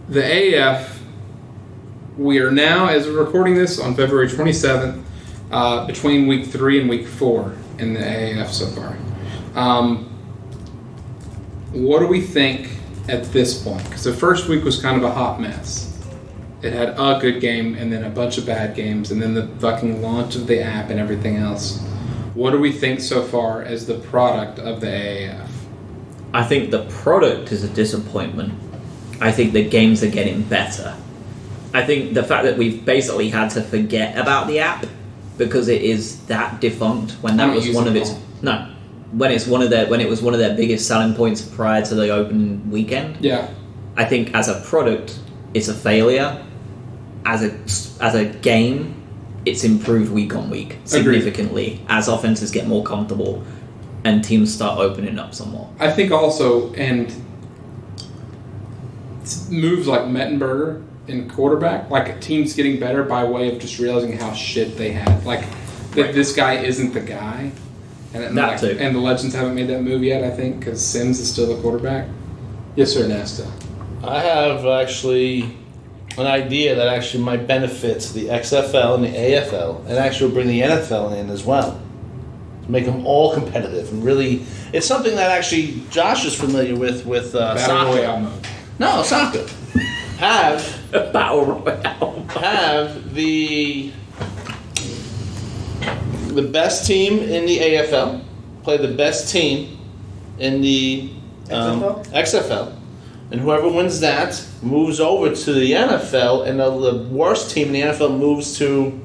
The AAF. We are now, as we're recording this, on February 27th, between week 3 and week 4 in the AAF so far. What do we think at this point? Because the first week was kind of a hot mess. It had a good game and then a bunch of bad games and then the fucking launch of the app and everything else. What do we think so far as the product of the AAF? I think the product is a disappointment. I think the games are getting better. I think the fact that we've basically had to forget about the app because it is that defunct when I that don't was use one it of at its all. when it was one of their biggest selling points prior to the open weekend. Yeah. I think as a product, it's a failure. As a game, it's improved week on week significantly as offenses get more comfortable and teams start opening up some more. I think also, and moves like Mettenberger in quarterback, like teams getting better by way of just realizing how shit they had. Like, that this guy isn't the guy. And That too. And the Legends haven't made that move yet, I think, because Sims is still the quarterback. Yes, sir, Nasta. I have actually an idea that actually might benefit the XFL and the AFL, and actually will bring the NFL in as well. To make them all competitive and really, it's something that actually Josh is familiar with Battle soccer. Royale mode. No, soccer. Have Battle Royale. have the best team in the AFL play the best team in the XFL, and whoever wins that moves over to the NFL, and the worst team in the NFL moves to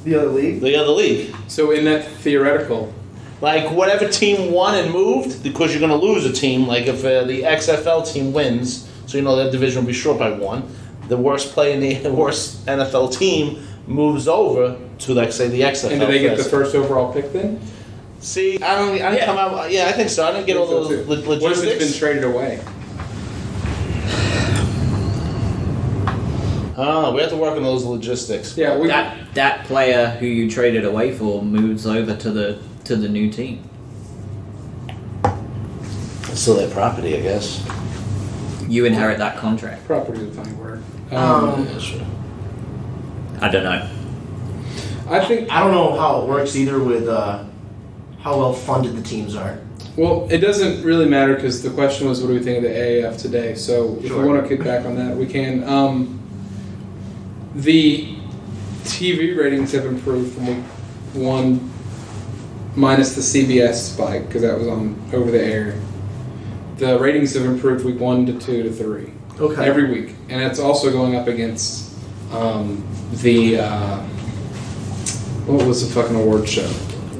The other league? the other league. So in that theoretical, Like whatever team won and moved, because you're going to lose a team. Like if the XFL team wins, So that division will be short by 1. The worst worst NFL team moves over to, like, say, the XFL. And do they get the first overall pick then? See, I didn't come out. Yeah, I think so. I didn't get all those logistics. What if it's been traded away? I don't know. We have to work on those logistics. Yeah, that player who you traded away for moves over to the new team. It's still their property, I guess. You inherit that contract. property is a funny word. Yeah, sure. I don't know. I think. I don't know how it works either with how well funded the teams are. Well, it doesn't really matter because the question was, what do we think of the AAF today? So if we want to kick back on that, we can. The TV ratings have improved from week 1, minus the CBS spike because that was on over the air. The ratings have improved week 1 to 2 to 3. Okay. Every week, and it's also going up against what was the fucking award show?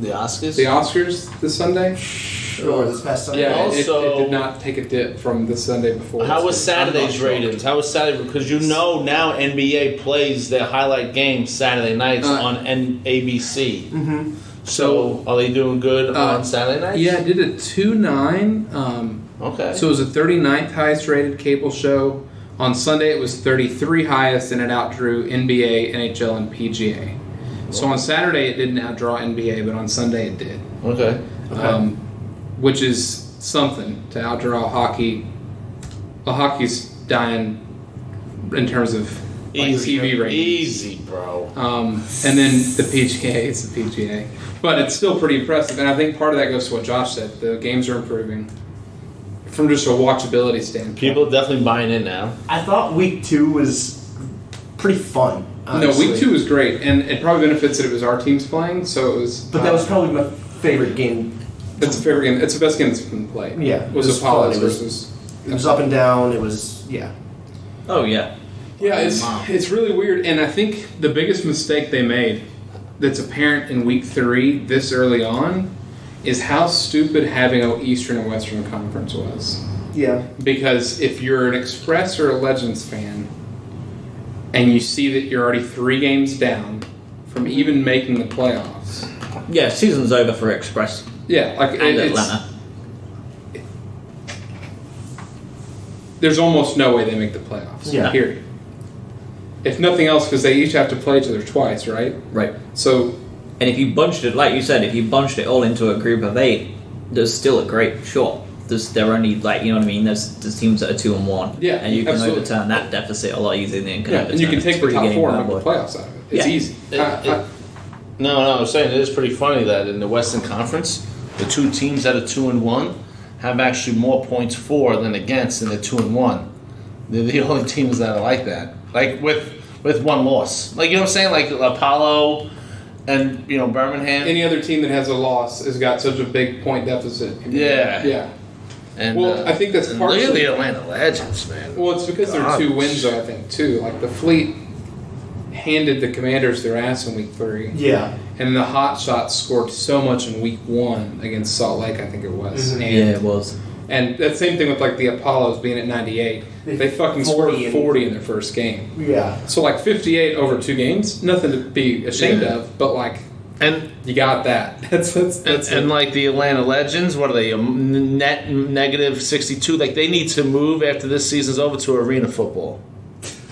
The Oscars? The Oscars this Sunday? Sure, this past Sunday. Yeah, Also- it did not take a dip from the Sunday before. How was Saturday's I'm not sure. ratings? How was Saturday? Because now NBA plays their highlight games Saturday nights on ABC. Mm-hmm. So are they doing good on Saturday nights? Yeah, I did a 2.9. Okay. So it was the 39th highest rated cable show. On Sunday, it was 33 highest, and it outdrew NBA, NHL, and PGA. So on Saturday, it didn't outdraw NBA, but on Sunday, it did. Okay. Which is something to outdraw hockey. Well, hockey's dying in terms of TV ratings. Easy, bro. And then the PGA is the PGA. But it's still pretty impressive, and I think part of that goes to what Josh said. The games are improving from just a watchability standpoint. People are definitely buying in now. I thought week 2 was pretty fun. Honestly. No, week 2 was great, and it probably benefits that it was our teams playing, so it was... But that was probably my favorite game. It's a favorite game. It's the best game that's been played. Yeah. It was Apollos versus... It was up and down. It was, yeah. Oh yeah. Yeah, it's really weird, and I think the biggest mistake they made that's apparent in week 3 this early on is how stupid having an Eastern and Western Conference was. Yeah. Because if you're an Express or a Legends fan, and you see that you're already 3 games down from even making the playoffs. Yeah, season's over for Express Yeah, like and Atlanta. There's almost no way they make the playoffs. Yeah. Period. If nothing else, because they each have to play each other twice, right? Right. So, And if you bunched it, like you said, if you bunched it all into a group of 8, there's still a great shot. There are only, like, you know what I mean? There's teams that are 2-1. Yeah, And you can absolutely. overturn that deficit a lot easier than you can yeah, overturn and you can a take the top 3-game 4 and make bubble. the playoffs out of it. It's Yeah. easy. No, I'm saying it is pretty funny that in the Western Conference, the 2 teams that are 2-1 have actually more points for than against in the 2-1. They're the only teams that are like that. Like with 1 loss. Like, you know what I'm saying? Like Apollo and, Birmingham. Any other team that has a loss has got such a big point deficit. Yeah. Yeah. And, Well, I think that's and partially... look at the Atlanta Legends, man. Well, it's because there are 2 wins, though, I think, too. Like, the Fleet handed the Commanders their ass in week 3. Yeah. And the Hot Shots scored so much in week 1 against Salt Lake, I think it was. Mhm. And, Yeah, it was. And that same thing with, like, the Apollos being at 98. They fucking scored 40 in their first game. Yeah. So, like, 58 over 2 games, nothing to be ashamed Yeah. of, but, like, And you got that. That's and like the Atlanta Legends, what are they? A net negative 62. Like they need to move after this season's over to arena football.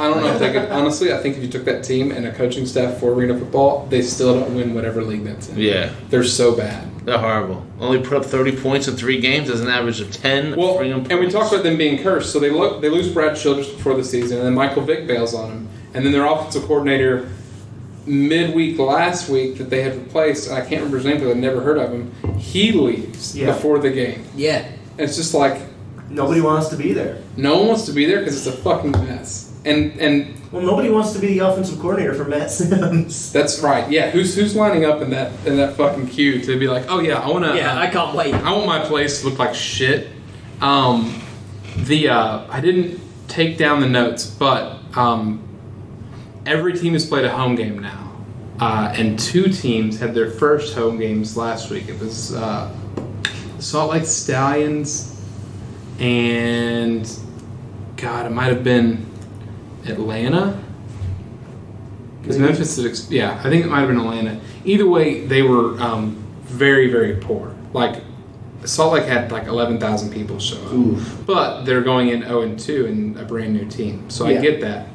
I don't know if they could. Honestly, I think if you took that team and a coaching staff for arena football, they still don't win whatever league that's in. Yeah, They're so bad. they're horrible. Only put up 30 points in 3 games as an average of 10. Well, freaking and we points. talked about them being cursed. So they lose Brad Childress before the season, and then Michael Vick bails on him, and then their offensive coordinator midweek last week that they had replaced, and I can't remember his name because I'd never heard of him. He leaves before the game. Yeah. And it's just like Nobody wants to be there. no one wants to be there because it's a fucking mess. And Well, nobody wants to be the offensive coordinator for Matt Sims. that's right. Yeah, who's lining up in that fucking queue to be like, oh yeah, I want to. Yeah, I can't wait. I want my place to look like shit. I didn't take down the notes, but every team has played a home game now, and 2 teams had their first home games last week. It was Salt Lake Stallions and God, it might have been Atlanta. Because Memphis, I think it might have been Atlanta. Either way, they were very, very poor. Like, Salt Lake had like 11,000 people show up. Oof. But they're going in 0-2 in a brand new team. So I get that.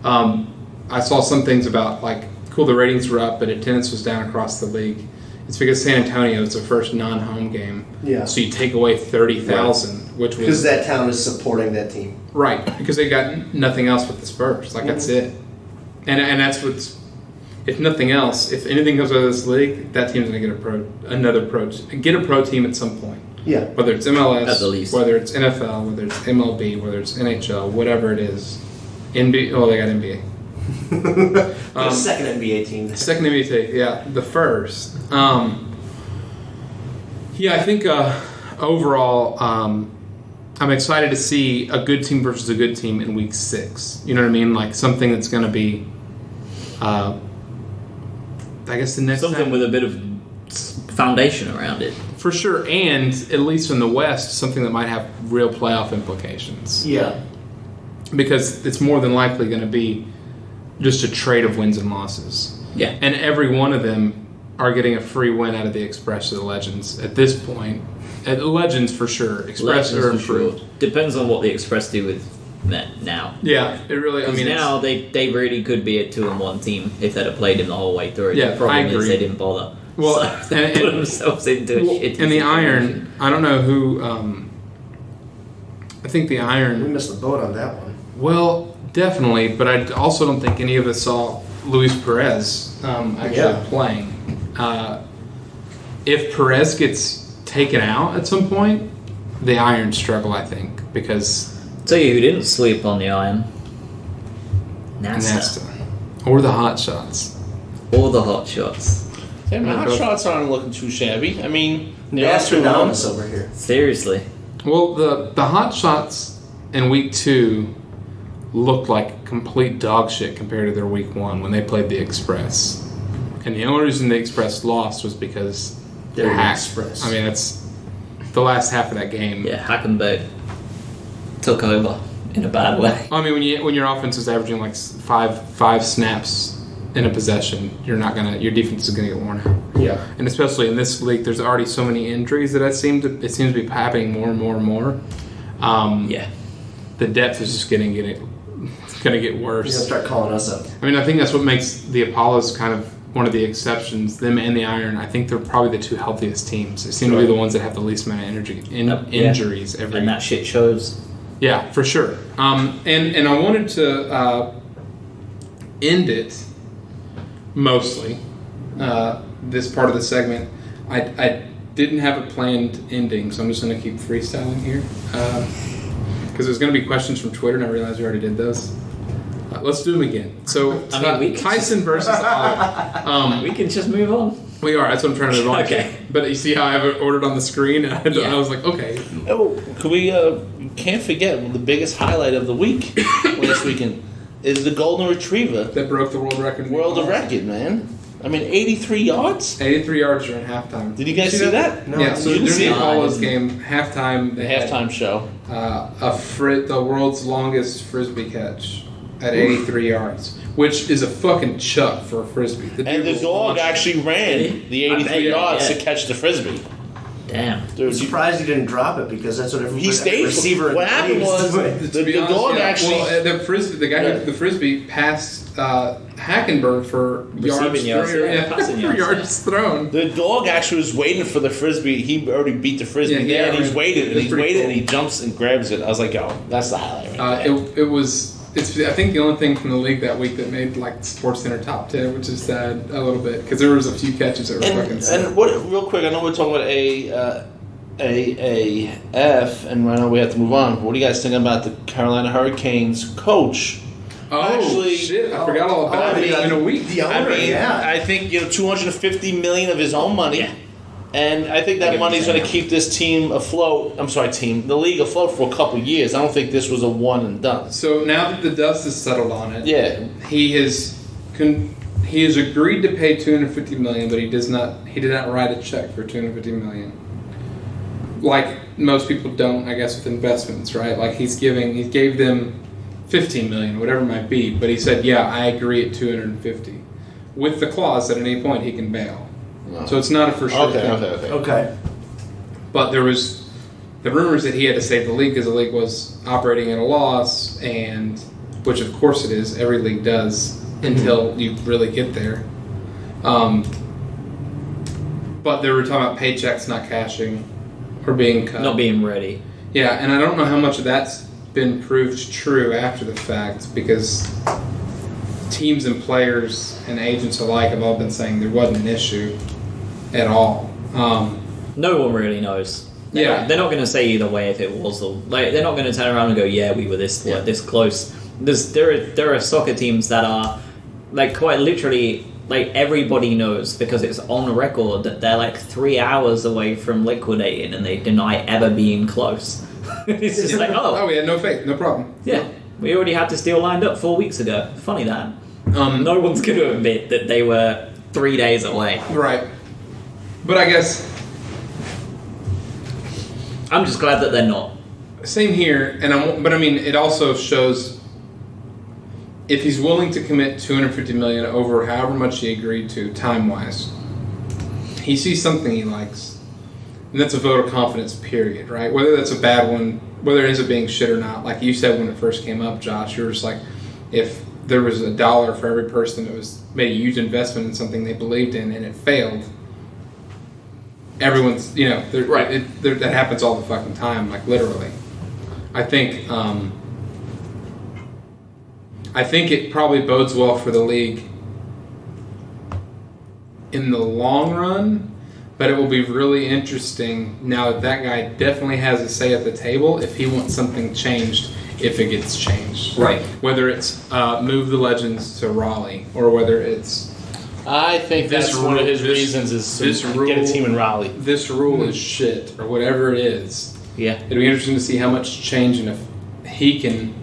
I saw some things about, like, cool, the ratings were up, but attendance was down across the league. It's because San Antonio is the first non-home game. Yeah. So you take away 30,000, which was... Because that town is supporting that team. Right, because they got nothing else with the Spurs. Like, that's it. And that's what's... If nothing else, if anything comes out of this league, that team's going to get a pro team at some point. Yeah. Whether it's MLS, at the least. Whether it's NFL, whether it's MLB, whether it's NHL, whatever it is. NBA, oh, they got NBA. The second NBA team. Second NBA team, yeah. The first. I think overall, I'm excited to see a good team versus a good team in week 6. You know what I mean? Like something that's going to be, I guess the next something time, with a bit of foundation around it. For sure, and at least in the West, something that might have real playoff implications. Yeah. Because it's more than likely going to be just a trade of wins and losses. Yeah. And every one of them are getting a free win out of the Express or the Legends at this point. At the Legends for sure. Express Legends are for improved. sure. Depends on what the Express do with that now. Yeah, it really. I mean, now they really could be a 2-1 team if they'd have played him the whole way through. Yeah, the problem I agree. is they didn't bother. Well, so they put themselves into a shitty and the situation. Iron. I don't know who. I think the Iron. We missed the boat on that one. Well, definitely, but I also don't think any of us saw Luis Perez actually playing. If Perez gets taken out at some point, the Iron struggle, I think, because... Tell you who didn't sleep on the Iron. Nasta. Or the Hot Shots. Or the Hot Shots. Damn, the Hot Shots aren't looking too shabby. I mean, they're Nostradamus over here. Seriously. Well, the Hot Shots in week 2 looked like complete dog shit compared to their week 1 when they played the Express. And the only reason the Express lost was because they're hacked. Express. I mean, that's the last half of that game. Yeah, Hackenberg took over in a bad way. I mean, when your offense is averaging like five snaps in a possession, your defense is going to get worn out. Yeah. And especially in this league, there's already so many injuries that it seems to be happening more and more and more. Yeah. The depth is just going to get worse. You're going to start calling us up. I mean, I think that's what makes the Apollos kind of one of the exceptions. Them and the Iron, I think they're probably the 2 healthiest teams. They seem to be the ones that have the least amount of injuries every. And that shit shows. Yeah, for sure. And I wanted to end it mostly. This part of the segment, I didn't have a planned ending, so I'm just going to keep freestyling here. Because there's going to be questions from Twitter, and I realized we already did those. Let's do them again. So, Tyson versus Ali. We can just move on. We are. That's what I'm trying to move on Okay. to. But you see how I have it ordered on the screen? I was like, okay. Oh, could we? Can't forget the biggest highlight of the week last weekend is the golden retriever That broke the world record. record, man. I mean, 83 yards. 83 yards during halftime. Did you guys see that? No, Yeah. So you during didn't see the it? Apollos game, halftime. The halftime show. The world's longest frisbee catch at 83 yards, which is a fucking chuck for a frisbee. And the dog actually ran the 83 yards to catch the frisbee. Damn. I'm surprised he didn't drop it because that's what every He stayed. receiver. What happened was the dog actually. Well, the frisbee, the guy who took the frisbee passed Hackenberg for Receiving yards, passing for yards, yards thrown. The dog actually was waiting for the frisbee. He already beat the frisbee there, and he's waited, and and he jumps and grabs it. I was like, "Oh, that's the highlight." Right there. It was. It's I think the only thing from the league that week that made like SportsCenter top 10, which is sad a little bit because there was a few catches that were fucking sad. And what? Real quick, I know we're talking about AAF, and I know we have to move on. But what do you guys think about the Carolina Hurricanes coach? Oh Actually, shit! I forgot all about it in a week. The owner, I think $250 million of his own money. Yeah. And I think that money's going to keep this team afloat. I'm sorry, the league afloat for a couple of years. I don't think this was a one and done. So now that the dust has settled on it, yeah, he has agreed to pay $250 million, but he did not write a check for $250 million. Like most people don't, I guess, with investments, right? Like he gave them $15 million, whatever it might be, but he said, yeah, I agree at $250, with the clause that at any point he can bail. No. So it's not a for sure thing. Okay. But there was the rumors that he had to save the league because the league was operating at a loss, and which of course it is. Every league does until you really get there. But they were talking about paychecks not cashing or being cut. Not being ready. Yeah, and I don't know how much of that's been proved true after the fact, because teams and players and agents alike have all been saying there wasn't an issue at all. No one really knows. They're not going to say either way if it was, or like they're not going to turn around and go, "Yeah, we were this close." There are soccer teams that are like quite literally, like everybody knows because it's on record that they're like 3 hours away from liquidating, and they deny ever being close. It's just like, oh, we had no faith, no problem. Yeah, we already had this deal lined up 4 weeks ago. Funny that. No one's going to admit that they were 3 days away. Right. But I guess I'm just glad that they're not. Same here, but I mean, it also shows if he's willing to commit $250 million over however much he agreed to time-wise, he sees something he likes, and that's a vote of confidence. Period. Right? Whether that's a bad one, whether it ends up being shit or not, like you said when it first came up, Josh, you were just like, if there was $1 for every person that was made a huge investment in something they believed in and it failed. Everyone's, right. That happens all the fucking time, like literally. I think it probably bodes well for the league in the long run, but it will be really interesting now that guy definitely has a say at the table if he wants something changed, if it gets changed. Right. Whether it's move the Legends to Raleigh or whether it's... I think that's one of his reasons is to get a team in Raleigh. This rule is shit, or whatever it is. Yeah. It'll be interesting to see how much change and if he can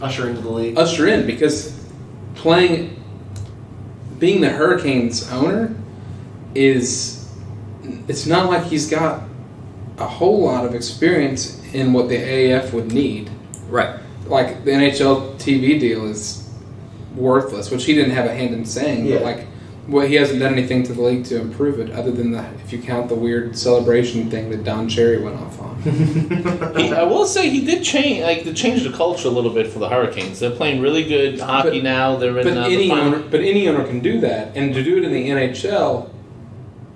usher into the league. Usher in, because being the Hurricanes owner it's not like he's got a whole lot of experience in what the AAF would need. Right. Like the NHL TV deal is worthless, which he didn't have a hand in saying, but like, well, he hasn't done anything to the league to improve it, other than if you count the weird celebration thing that Don Cherry went off on. I will say he did change the culture a little bit for the Hurricanes. They're playing really good hockey now. They're in the final. But any owner can do that, and to do it in the NHL,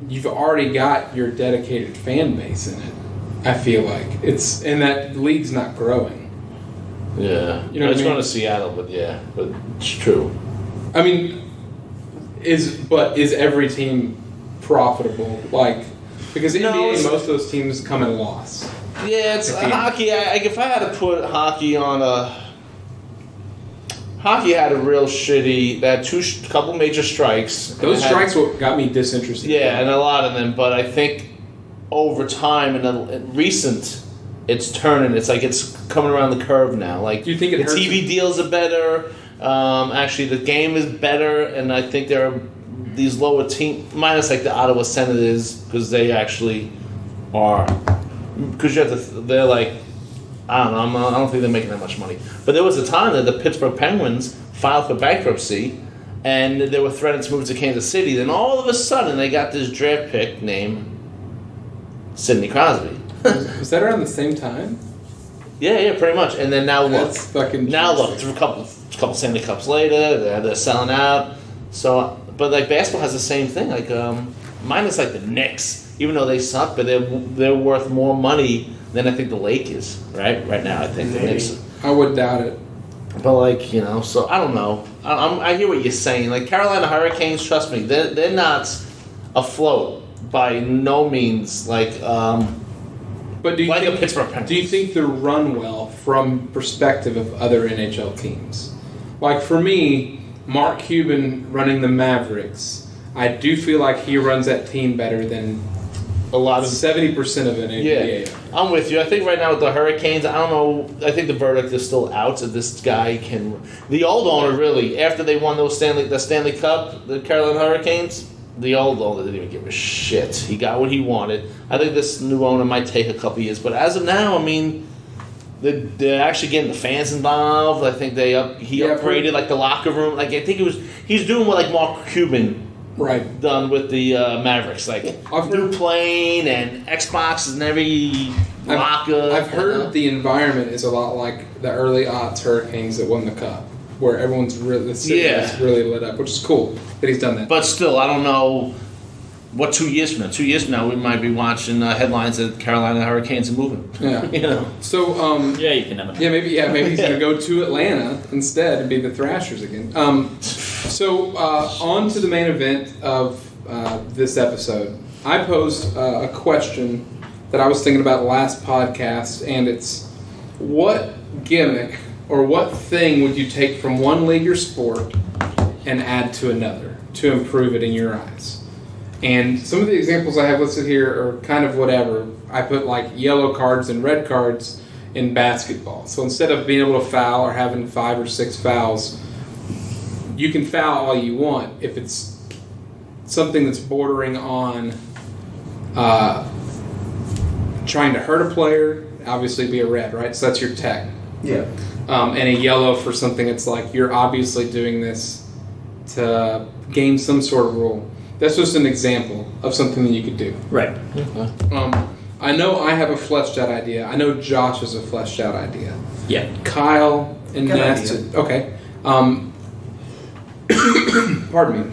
you've already got your dedicated fan base in it. I feel like and that league's not growing. Yeah, you know, it's going to Seattle, but it's true. I mean, is every team profitable? Like, because NBA, most of those teams come in loss. Yeah, it's hockey. If I had to put hockey on hockey had a real shitty. They had couple major strikes. Those strikes got me disinterested. Yeah, and a lot of them. But I think over time and recent. It's turning. It's like it's coming around the curve now. Like, do you think the TV deals are better? Actually, the game is better, and I think there are these lower teams, minus like the Ottawa Senators, because they actually are. Because they're like, I don't know. I don't think they're making that much money. But there was a time that the Pittsburgh Penguins filed for bankruptcy, and they were threatened to move to Kansas City. Then all of a sudden, they got this draft pick named Sidney Crosby. Was that around the same time? Yeah, pretty much. And then now look. That's fucking now look, a couple Stanley Cups later, they're selling out. So, but like basketball has the same thing. Like minus like the Knicks, even though they suck, but they're worth more money than I think the Lake is right now. I think the Knicks. I would doubt it. But like so I don't know. I hear what you're saying. Like Carolina Hurricanes, trust me, they're not afloat by no means. Like. But do you think they're run well from perspective of other NHL teams? Like for me, Mark Cuban running the Mavericks, I do feel like he runs that team better than a lot of 70% of an NBA. Yeah, I'm with you. I think right now with the Hurricanes, I don't know. I think the verdict is still out. So this guy can. The old owner really, after they won the Stanley Cup, the Carolina Hurricanes, The old owner didn't even give a shit. He got what he wanted. I think this new owner might take a couple years, but as of now, I mean, they're actually getting the fans involved. I think he upgraded like the locker room. Like I think he's doing what like Mark Cuban done with the Mavericks, like new plane and Xbox and every locker. I've heard the environment is a lot like the early aughts Hurricanes that won the Cup, where everyone's the city is really lit up, which is cool that he's done that. But still, I don't know what 2 years from now. 2 years from now, we might be watching headlines that Carolina Hurricanes are moving. Yeah, So you can never know. maybe he's gonna go to Atlanta instead and be the Thrashers again. So on to the main event of this episode. I posed a question that I was thinking about last podcast, and it's what gimmick or what thing would you take from one league or sport and add to another to improve it in your eyes? And some of the examples I have listed here are kind of whatever. I put like yellow cards and red cards in basketball. So instead of being able to foul or having 5 or 6 fouls, you can foul all you want if it's something that's bordering on trying to hurt a player. Obviously be a red, right? So that's your tech. Yeah. And a yellow for something that's like you're obviously doing this to gain some sort of rule. That's just an example of something that you could do. Right. I know I have a fleshed out idea. I know Josh has a fleshed out idea. Yeah. Kyle and Good Nest. idea. Okay. Pardon me.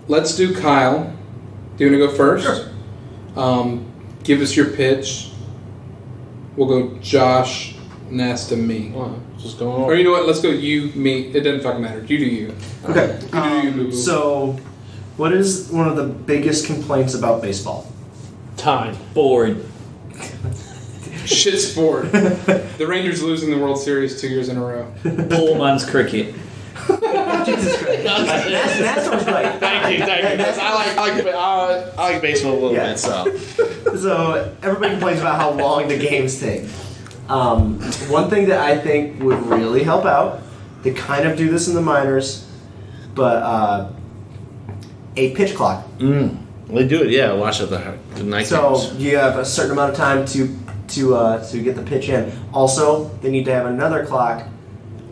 Let's do Kyle. Do you want to go first? Sure. Give us your pitch. We'll go Josh, Nest, and me. Just going on. Or you know what? Let's go you, me. It doesn't fucking matter. You do you. Okay. You do you. So, what is one of the biggest complaints about baseball? Time. Boring. Shit sport. The Rangers losing the World Series 2 years in a row. Poor man's cricket. Jesus Christ. That's what's right. Thank you. I like baseball a little bit. So everybody complains about how long the games take. One thing that I think would really help out, they kind of do this in the minors, but a pitch clock. They do it. Yeah, watch it the night So games. you have a certain amount of time to get the pitch in. Also, they need to have another clock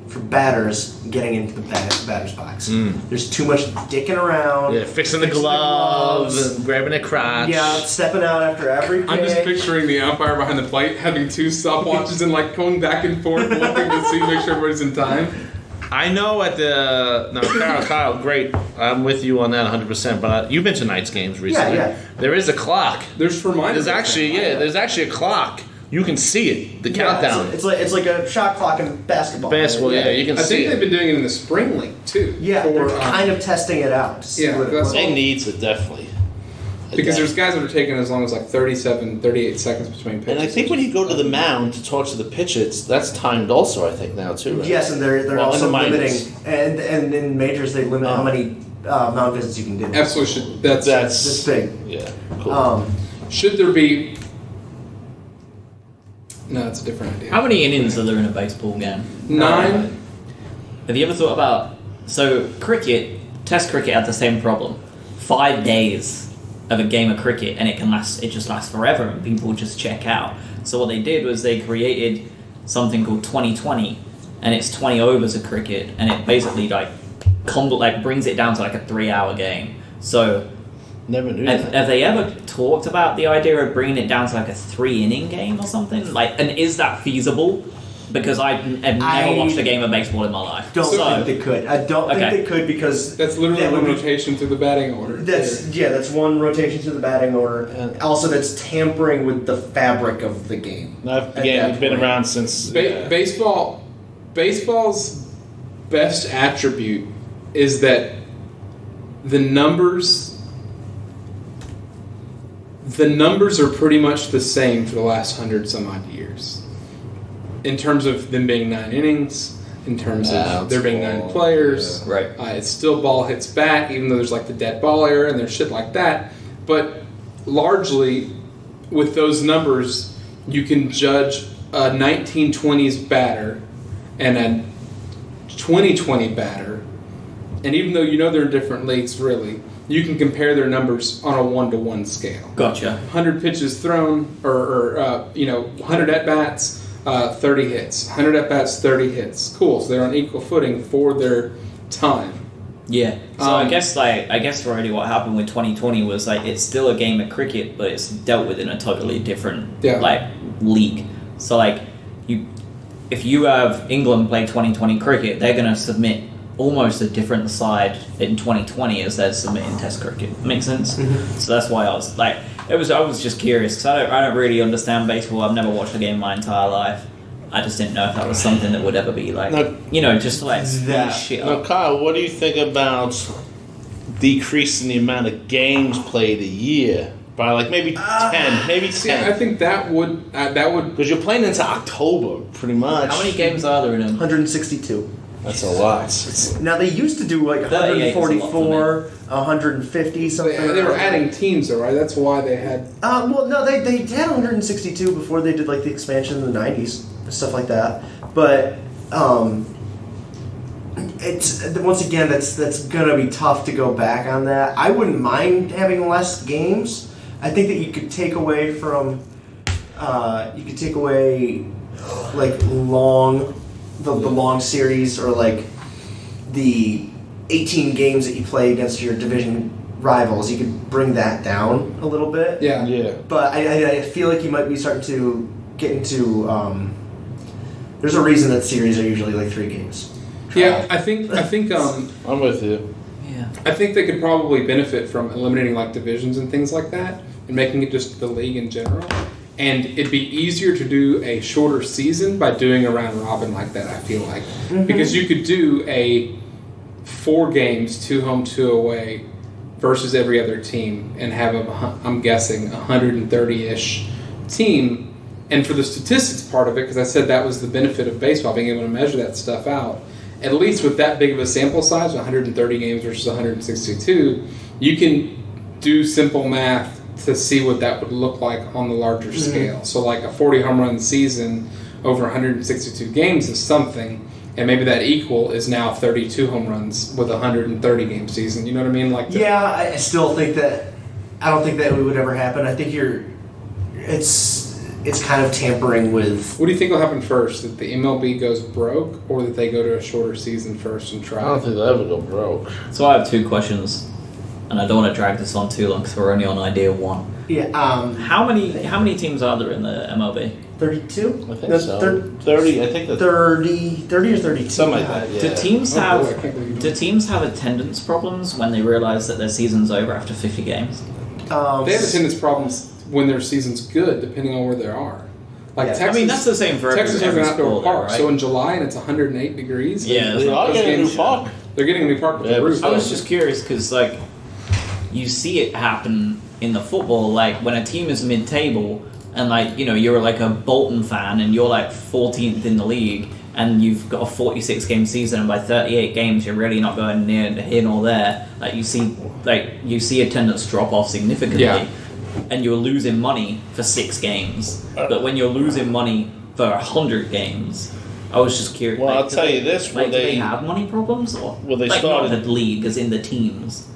for batters getting into the batter's box. There's too much dicking around. Yeah, fixing the gloves and grabbing a crotch. Yeah, stepping out after every pitch. I'm just picturing the umpire behind the plate having 2 stopwatches and like going back and forth looking to see, make sure everybody's in time. I know at the Kyle, great. I'm with you on that 100%. But you've been to Knights games recently. Yeah. There is a clock. There's for mine. There's actually a clock. You can see it. The countdown. It's like a shot clock in basketball. Basketball, yeah, you can I see think it. they've been doing it in the spring league too. Yeah, for, they're kind of testing it out. To see yeah, what it that's works. They need to definitely. because there's guys that are taking as long as like 37, 38 seconds between pitches. And I think when you go to the mound to talk to the pitchers, that's timed also. I think now too. Right? Yes, and they're Well, also in the minors. limiting, and in majors they limit how many mound visits you can do. Absolutely should. That's This big. Yeah. Cool. should there be? No, it's a different idea. How many innings are there in a baseball game? 9. Have you ever thought about... So, Test cricket had the same problem. 5 days of a game of cricket and it just lasts forever and people just check out. So what they did was they created something called 2020 and it's 20 overs of cricket and it basically brings it down to like a 3-hour game. So... Never knew that. Have they ever talked about the idea of bringing it down to like a 3-inning game or something? And is that feasible? Because I've never watched a game of baseball in my life. Don't think they could. I don't think they could because That's literally that one would be- rotation through the batting order. That's one rotation to the batting order. And- Also, that's tampering with the fabric of the game. I've at been that point. around since Baseball's best attribute is that the numbers are pretty much the same for the last 100 some odd years. In terms of them being 9 innings, in terms of there being 9 players. Yeah. Right. It's still ball hits back, even though there's like the dead ball era and there's shit like that. But largely, with those numbers, you can judge a 1920s batter and a 2020 batter And even though you know they're in different leagues, really, you can compare their numbers on a 1-to-1 scale. Gotcha. 100 pitches thrown, or 100 at-bats, 30 hits. 100 at-bats, 30 hits. Cool, so they're on equal footing for their time. Yeah. So I guess already what happened with 2020 was like it's still a game of cricket, but it's dealt with in a totally different league. So like if you have England play 2020 cricket, they're gonna submit almost a different side in 2020 as they're submitting Test cricket. Makes sense? Mm-hmm. So that's why I was like, I was just curious because I don't really understand baseball. I've never watched a game in my entire life. I just didn't know if that was something that would ever be like, just to like speed shit Now, up. Kyle, what do you think about decreasing the amount of games played a year by like maybe 10, maybe 10? See, I think that would Because you're playing into October, pretty much. How many games are there in them? 162. That's a lot. Now, they used to do like 144, 150, something. they were adding teams, though, right? That's why they had. Well, no, they had 162 before they did like the expansion in the 90s and stuff like that. But it's once again that's gonna be tough to go back on that. I wouldn't mind having less games. I think that you could take away from like the long series or like the 18 games that you play against your division rivals. You could bring that down a little bit. Yeah. But I feel like you might be starting to get into. There's a reason that series are usually like 3 games. Yeah, I think. I'm with you. Yeah. I think they could probably benefit from eliminating like divisions and things like that, and making it just the league in general. And it'd be easier to do a shorter season by doing a round robin like that, I feel like. Mm-hmm. Because you could do a 4 games, 2 home, 2 away, versus every other team, and have, I'm guessing, 130-ish team. And for the statistics part of it, because I said that was the benefit of baseball, being able to measure that stuff out, at least with that big of a sample size, 130 games versus 162, you can do simple math to see what that would look like on the larger scale. So like a 40 home run season over 162 games is something, and maybe that equal is now 32 home runs with a 130 game season. You know what I mean? Like Yeah, I still think that. I don't think that would ever happen. I think it's kind of tampering with. What do you think will happen first? That the MLB goes broke, or that they go to a shorter season first and try? I don't think they'll ever go broke. So I have 2 questions. And I don't want to drag this on too long because we're only on idea 1. Yeah. How many teams are there in the MLB? 32? I think so. 30. I think that's 30 or 32. something like that. Yeah. Do teams Oh, have boy, I can't believe you do teams have attendance problems when they realize that their season's over after 50 games? They have attendance problems when their season's good, depending on where they are. Like Yeah. Texas, I mean, that's the same for Texas has every an outdoor sport, park, right? so in July and it's 108 degrees. Yeah, They are getting a new park. They're getting a new park with Yeah, the roof. I was just curious because, like, you see it happen in the football, like, when a team is mid-table and, like, you're, like, a Bolton fan and you're, like, 14th in the league and you've got a 46-game season and by 38 games you're really not going near here nor there. Like, you see attendance drop off significantly. Yeah. And you're losing money for 6 games. But when you're losing money for 100 games... I was just curious. Well, I'll tell you this: do they have money problems, or they like started not the league, as in the teams?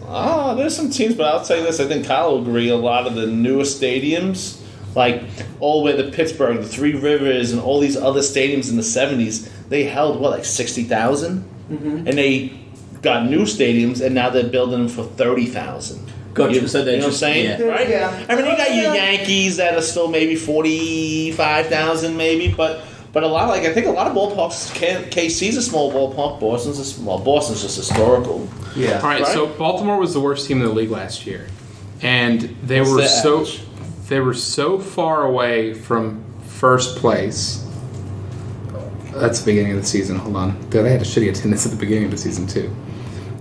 There's some teams, but I'll tell you this: I think Kyle will agree. A lot of the newest stadiums, like all the way to Pittsburgh, the Three Rivers, and all these other stadiums in the '70s, they held like 60,000, and they got new stadiums, and now they're building them for 30,000. Gotcha. So they're you know what I'm just saying? yeah. Right? Yeah. I mean, you got your Yankees that are still maybe 45,000, maybe, but a lot, like I think a lot of ballparks. KC's a small ballpark. Boston's just historical. Yeah. All right, so Baltimore was the worst team in the league last year, and they What's were their so average? they were so far away from first place. That's the beginning of the season. Hold on, they had a shitty attendance at the beginning of the season too.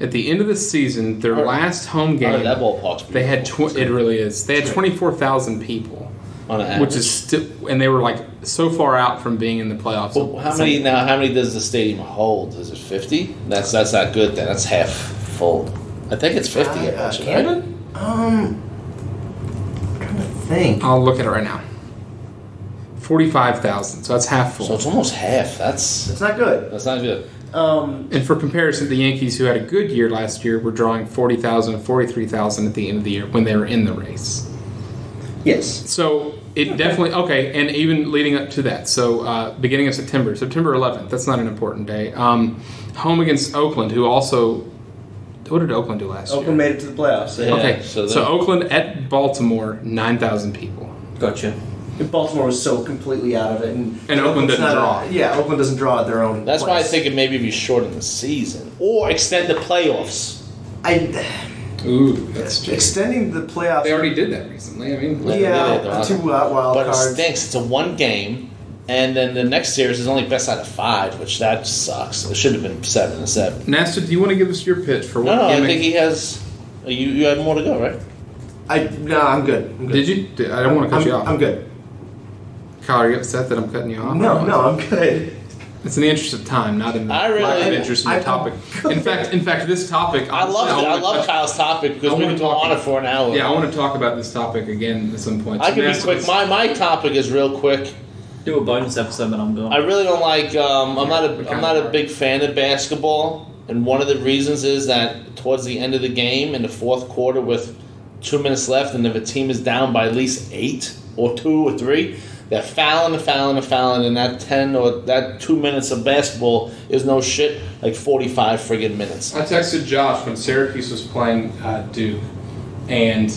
At the end of the season, their last home game, That ballpark's they had beautiful. it really is. They had 24,000 people, On an average. which is still, and they were like so far out from being in the playoffs. Well, how many does the stadium hold? Is it 50? That's not good. Then that's half full. I think it's 50. I bet you, right? I'm trying to think. I'll look at it right now. 45,000, so that's half full. So it's almost half. That's It's not good. not good. And for comparison, the Yankees, who had a good year last year, were drawing 40,000, 43,000 at the end of the year when they were in the race. Yes. So it definitely and even leading up to that. So beginning of September 11th. That's not an important day. Home against Oakland, who also. What did Oakland do last year? Oakland made it to the playoffs. Yeah, Okay, so Oakland at Baltimore, 9,000 people. Gotcha. Baltimore was so completely out of it, and Oakland doesn't draw. Oakland doesn't draw at their own. That's why I place. think it maybe be shorten the season or extend the playoffs. Ooh, that's true. Extending the playoffs. They already did that recently. I mean, Yeah. two wild But cards. it stinks. It's a one game, and then the next series is only best out of 5, which that sucks. It should have been 7-7. Nasta, do you want to give us your pitch for what No, I Gimmick? think he has. You had more to go, right? No, I'm good. Did you? I don't want to cut you off. I'm good. Kyle, are you upset that I'm cutting you off? No, I'm good. It's in the interest of time, not in the I really- lack of interest in the topic. In fact, this topic. I love it. I love Kyle's topic because I we wanna can go talk- on it for an hour. Yeah, I want to talk about this topic again at some point. I can be Nasta, quick. My topic is real quick. Do a bonus episode when I'm gone. I really don't like. I'm not a big fan of basketball, and one of the reasons is that towards the end of the game in the fourth quarter, with 2 minutes left, and if a team is down by at least 8 or 2 or 3, they're fouling, and that 10 or that 2 minutes of basketball is no shit like 45 friggin' minutes. I texted Josh when Syracuse was playing Duke, and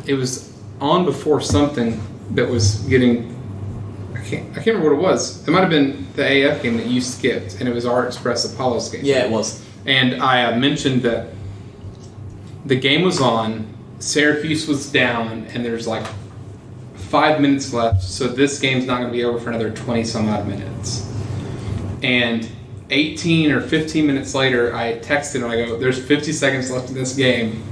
it was on before something that was getting. I can't remember what it was. It might have been the AF game that you skipped, and it was our Express Apollos game. Yeah, it was. And I mentioned that the game was on, Syracuse was down, and there's like 5 minutes left, so this game's not going to be over for another 20 some odd minutes. And 18 or 15 minutes later, I texted and I go, there's 50 seconds left in this game.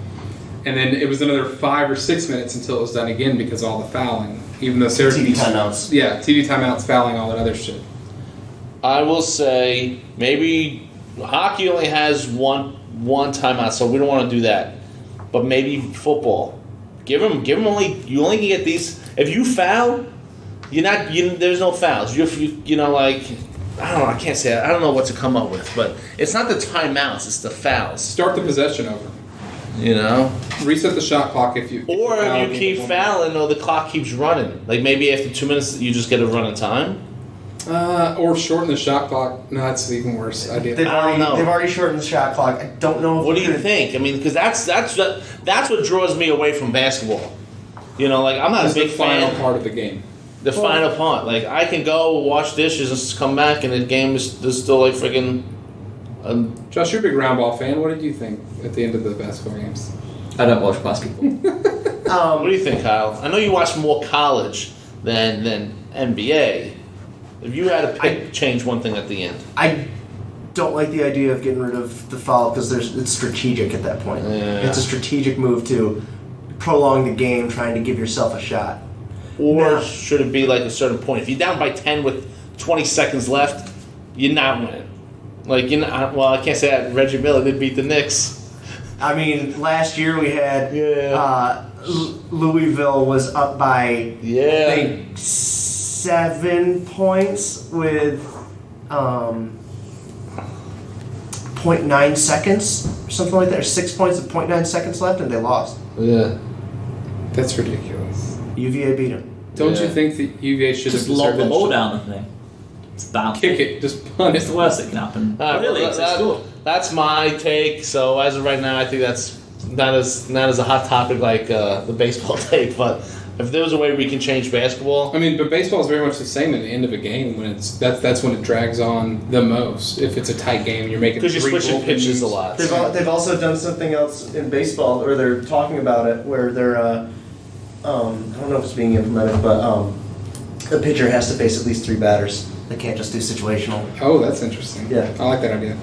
And then it was another 5 or 6 minutes until it was done again because of all the fouling. Even though Syracuse... TV timeouts. Yeah, TV timeouts, fouling, all that other shit. I will say maybe hockey only has one timeout, so we don't want to do that. But maybe football. Give them only. You only can get these. If you foul, there's no fouls. Like I don't know. I can't say it. I don't know what to come up with, but it's not the timeouts. It's the fouls. Start the possession over. Reset the shot clock if you... Or foul if you keep fouling, or the clock keeps running. Like maybe after 2 minutes, you just get a run of time. Or shorten the shot clock. No, that's an even worse idea. They've I don't know. already shortened the shot clock. I don't know. What do you think? I mean, because that's what draws me away from basketball. Like I'm not It's a big the final fan. part of the game. The final part, like I can go wash dishes and just come back, and the game is still like freaking. Josh, you're a big round ball fan. What did you think at the end of the basketball games? I don't watch basketball. What do you think, Kyle? I know you watch more college than NBA. If you had to change one thing at the end, I don't like the idea of getting rid of the foul because it's strategic at that point. Yeah. It's a strategic move to prolong the game, trying to give yourself a shot. or No. should it be like a certain point? If you're down by 10 with 20 seconds left, you're not winning. Like I can't say that. Reggie Miller did beat the Knicks. I mean, last year we had Yeah. Louisville was up by Yeah. I think 7 points with 0.9 seconds or something like that, or 6 points with 0.9 seconds left, and they lost. Yeah. That's ridiculous. UVA beat them. Don't Yeah. you think that UVA should Just have lob deserved the that ball shot? down the thing. It's bound. Kick it, just punt It's it. the worst that can happen. Really, it's score. That's my take. So as of right now, I think that's not as a hot topic like the baseball take. But if there was a way we can change basketball, I mean, but baseball is very much the same at the end of a game when that's when it drags on the most. If it's a tight game, you're making because you're 3 switching bullpen pitches a moves. lot. They've also done something else in baseball, or they're talking about it, where they're I don't know if it's being implemented, but the pitcher has to face at least 3 batters. They can't just do situational. Oh, that's interesting. Yeah. I like that idea.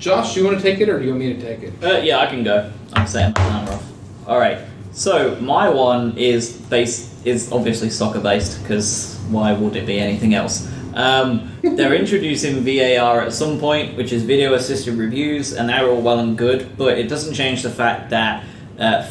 Josh, do you want to take it or do you want me to take it? Yeah, I can go. I'm setting my timer off. All right. So my one is obviously soccer based because why would it be anything else? They're introducing VAR at some point, which is video assisted reviews, and they're all well and good, but it doesn't change the fact that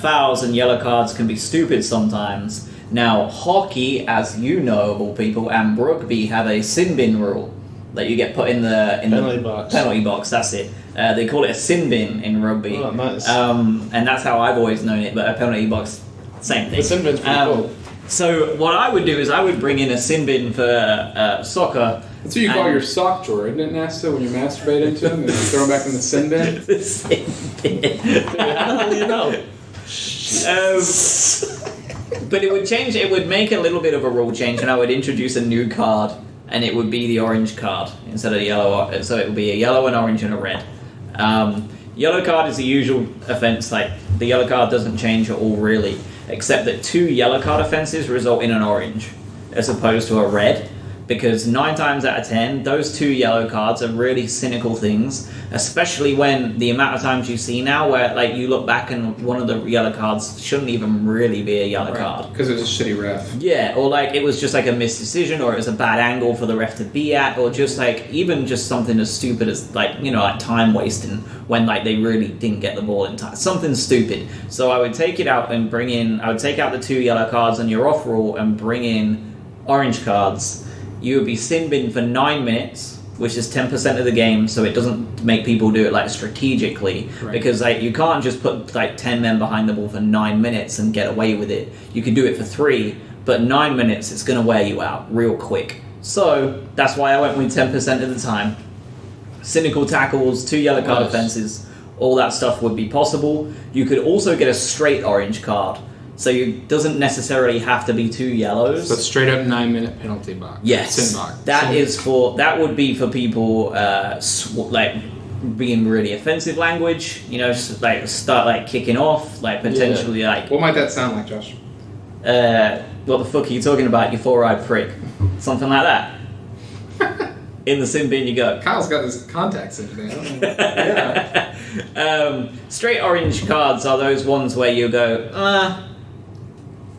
fouls and yellow cards can be stupid sometimes. Now, hockey, as you know of all people, and rugby have a sin bin rule, that you get put in the Penalty box. Penalty box. That's it. They call it a sin bin in rugby. Oh, nice. And that's how I've always known it. But a penalty box, same thing. The sin bin's pretty cool. So what I would do is I would bring in a sin bin for soccer. That's what you call your sock drawer, isn't it, Nasta, when you masturbate into them and you throw them back in the sin bin? The sin bin. How do you know? But it would change. It would make a little bit of a rule change, and I would introduce a new card, and it would be the orange card instead of the yellow. So it would be a yellow, an orange, and a red. Yellow card is the usual offence. Like the yellow card doesn't change at all, really, except that 2 yellow card offences result in an orange, as opposed to a red. Because 9 times out of 10, those 2 yellow cards are really cynical things, especially when the amount of times you see now where like you look back and one of the yellow cards shouldn't even really be a yellow card. Because it's a shitty ref. Yeah, or like it was just like a missed decision, or it was a bad angle for the ref to be at, or just like even just something as stupid as like, you know, like time wasting when like they really didn't get the ball in time. Something stupid. So I would take it out and I would take out the 2 yellow cards on your off rule and bring in orange cards. You would be sin bin for 9 minutes, which is 10% of the game, so it doesn't make people do it like strategically. Right. Because like you can't just put like 10 men behind the ball for 9 minutes and get away with it. You can do it for 3, but 9 minutes it's going to wear you out real quick. So that's why I went with 10% of the time. Cynical tackles, 2 yellow card offences, all that stuff would be possible. You could also get a straight orange card. So it doesn't necessarily have to be 2 yellows. So straight up 9-minute penalty box. Yes, Sin box. that would be for people like being really offensive language. You know, like start like kicking off, like potentially like. What might that sound like, Josh? What the fuck are you talking about, you 4-eyed prick? Something like that. In the sin bin you go. Kyle's got his contacts in today. Straight orange cards are those ones where you go,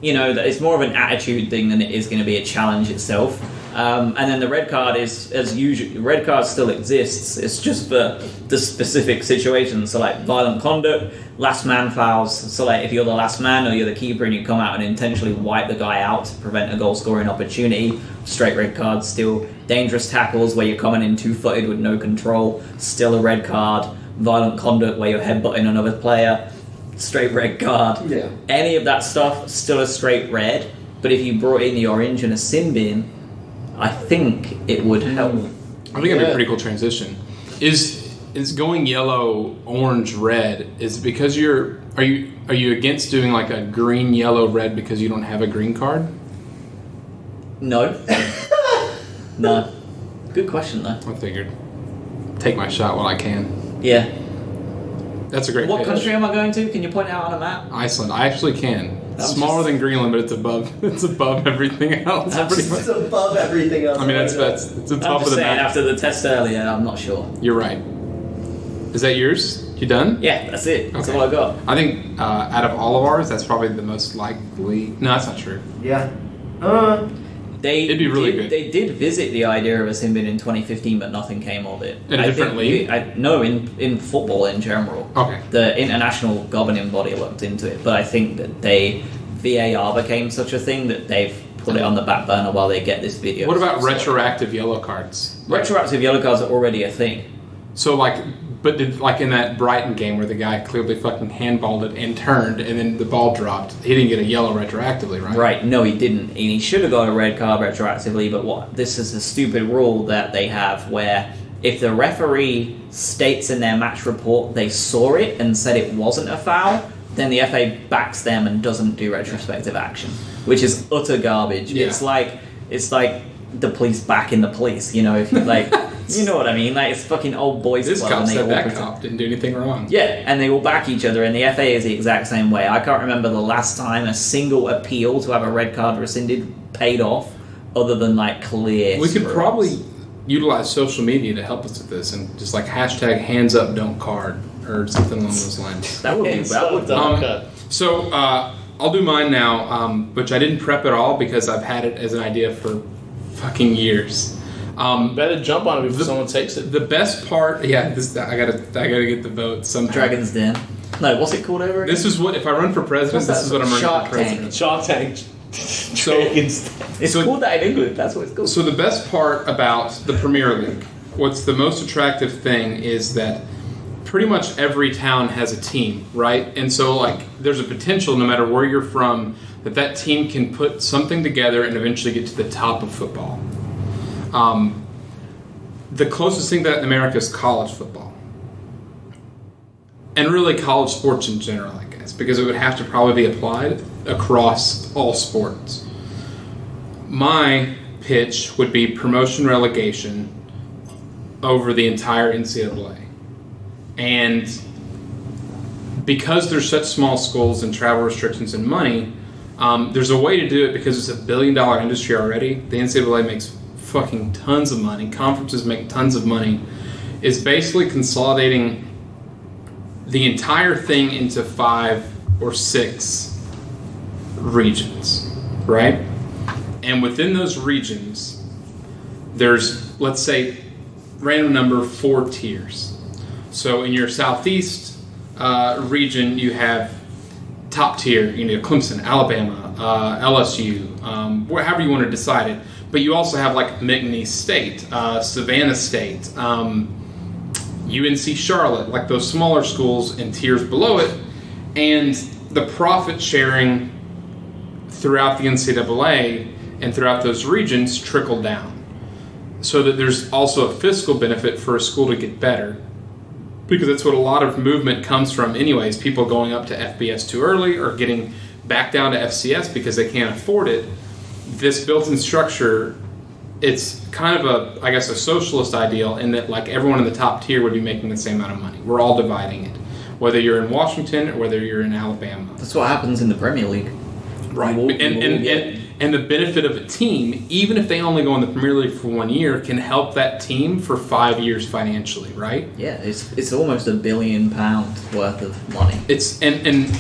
you know, that it's more of an attitude thing than it is going to be a challenge itself. And then the red card is, as usual, red card still exists. It's just for the specific situation. So like violent conduct, last man fouls. So like if you're the last man or you're the keeper and you come out and intentionally wipe the guy out to prevent a goal scoring opportunity, straight red card still. Dangerous tackles where you're coming in 2-footed with no control, still a red card. Violent conduct where you're headbutting another player, straight red card. Yeah. Any of that stuff, still a straight red. But if you brought in the orange and a sin bin, I think it would help. I think it'd be a pretty cool transition. Is going yellow, orange, red? Is it because are you against doing like a green, yellow, red because you don't have a green card? No. No. Good question though. I figured. Take my shot while I can. Yeah. That's a great. What pitch. country am I going to? Can you point it out on a map? Iceland. I actually can. It's I'm smaller just- than Greenland, but it's above everything else. I'm Pretty just- much. It's above everything else. I mean, it's the I'm top just of the saying, map. after the test earlier, I'm not sure. You're right. Is that yours? You done? Yeah, that's it. That's Okay. all I got. I think out of all of ours, that's probably the most likely. No, that's not true. Yeah. It'd be really good. They did visit the idea of a sin bin in 2015, but nothing came of it. In a different league? No, in football in general. Okay. The international governing body looked into it, but I think that VAR became such a thing that they've put it on the back burner while they get this video. What about So- retroactive yellow cards? Retroactive yellow cards are already a thing. So but like in that Brighton game where the guy clearly fucking handballed it and turned and then the ball dropped, he didn't get a yellow retroactively, right? Right, no he didn't. And he should have got a red card retroactively, but this is a stupid rule that they have where if the referee states in their match report they saw it and said it wasn't a foul, then the FA backs them and doesn't do retrospective action, which is utter garbage. Yeah. It's like the police backing the police, you know, if you like you know what I mean? Like it's fucking old boys This club cop and they said all that pretend- cop didn't do anything wrong. Yeah, and they all back each other, and the FA is the exact same way. I can't remember the last time a single appeal to have a red card rescinded paid off, other than like clear. We could screw-ups. probably utilize social media to help us with this and just like hashtag hands up don't card or something along those lines. That would be that would So I'll do mine now, which I didn't prep at all because I've had it as an idea for fucking years. Better jump on it before someone takes it. The best part, I gotta get the vote somehow. Dragon's Den. No, what's it called over again? This is what if I run for president. What's This that? is what I'm running Shark for president. Shark Tank. It's called that in England. That's what it's called. So the best part about the Premier League, what's the most attractive thing is that pretty much every town has a team, right? And so like there's a potential, no matter where you're from, that team can put something together and eventually get to the top of football. The closest thing to that in America is college football. And really college sports in general, I guess, because it would have to probably be applied across all sports. My pitch would be promotion relegation over the entire NCAA. And because there's such small schools and travel restrictions and money, there's a way to do it because it's $1 billion industry already. The NCAA makes fucking tons of money. Conferences make tons of money. It's basically consolidating the entire thing into 5 or 6 regions, right? And within those regions, there's, let's say, random number 4 tiers. So in your southeast region, you have top tier, Clemson, Alabama, LSU, however you want to decide it. But you also have like McNeese State, Savannah State, UNC Charlotte, like those smaller schools and tiers below it. And the profit sharing throughout the NCAA and throughout those regions trickle down. So that there's also a fiscal benefit for a school to get better. Because that's what a lot of movement comes from anyways, people going up to FBS too early or getting back down to FCS because they can't afford it. This built-in structure, it's kind of a socialist ideal in that like everyone in the top tier would be making the same amount of money. We're all dividing it, whether you're in Washington or whether you're in Alabama. That's what happens in the Premier League. Right. And the benefit of a team, even if they only go in the Premier League for 1 year, can help that team for 5 years financially, right? Yeah, it's almost £1 billion worth of money. It's and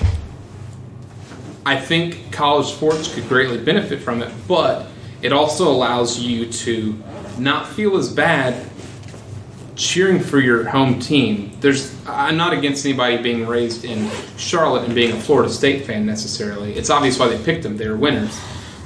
I think college sports could greatly benefit from it, but it also allows you to not feel as bad cheering for your home team. I'm not against anybody being raised in Charlotte and being a Florida State fan necessarily. It's obvious why they picked them. They're winners.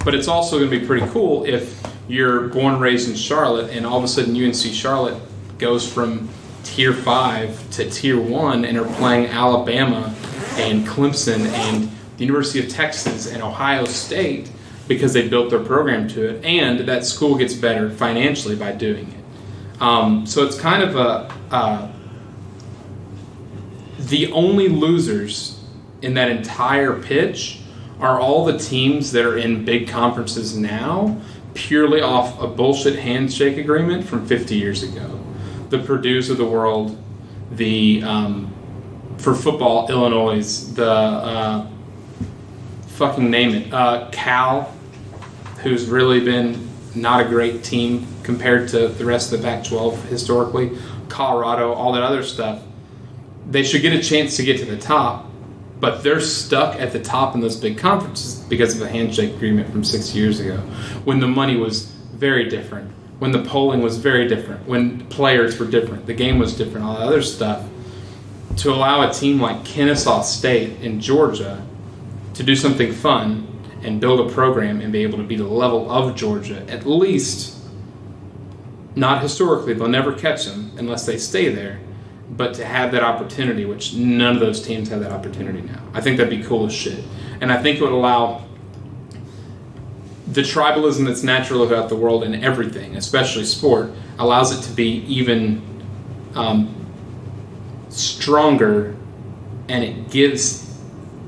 But it's also going to be pretty cool if you're born and raised in Charlotte and all of a sudden UNC Charlotte goes from Tier 5 to Tier 1 and are playing Alabama and Clemson and the University of Texas and Ohio State because they built their program to it, and that school gets better financially by doing it. So it's kind of the only losers in that entire pitch are all the teams that are in big conferences now purely off a bullshit handshake agreement from 50 years ago. The Purdue's of the world, for football, Illinois', fucking name it, Cal, who's really been not a great team compared to the rest of the Pac-12 historically, Colorado, all that other stuff. They should get a chance to get to the top, but they're stuck at the top in those big conferences because of a handshake agreement from 6 years ago, when the money was very different, when the polling was very different, when players were different, the game was different, all that other stuff. To allow a team like Kennesaw State in Georgia to do something fun and build a program and be able to be the level of Georgia, at least, not historically, they'll never catch them unless they stay there, but to have that opportunity, which none of those teams have that opportunity now. I think that'd be cool as shit. And I think it would allow the tribalism that's natural about the world in everything, especially sport, allows it to be even stronger, and it gives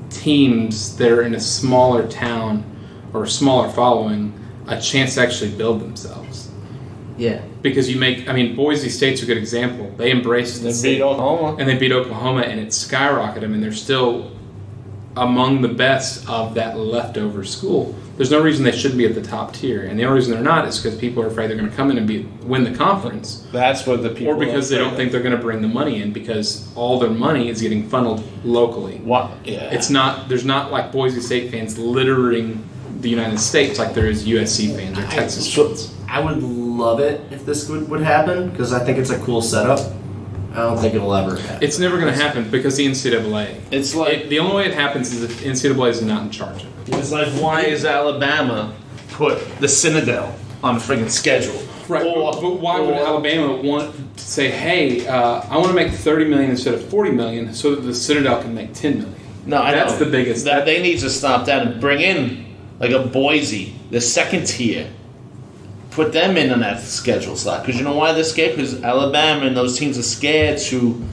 teams that are in a smaller town or a smaller following a chance to actually build themselves. Yeah. Because Boise State's a good example. They embraced They beat Oklahoma. And they beat Oklahoma, and it skyrocketed them, and they're still among the best of that leftover school. There's no reason they shouldn't be at the top tier, and the only reason they're not is because people are afraid they're going to come in and win the conference. That's what the people. Or because they don't think they're going to bring the money in, because all their money is getting funneled locally. What? Yeah. There's not like Boise State fans littering the United States like there is USC fans or Texas fans. I would love it if this would happen, because I think it's a cool setup. I don't think it'll ever happen. It's never going to happen because the NCAA. It's like The only way it happens is if NCAA is not in charge of it. it's like why is Alabama put the Citadel on the friggin' schedule? Right, but why would Alabama want to say, hey, I want to make $30 million instead of $40 million so that the Citadel can make $10 million? No, I That's know. the biggest. That they need to stop that and bring in like a Boise, the second tier. Put them in on that schedule slot because you know why they're scared? Because Alabama and those teams are scared to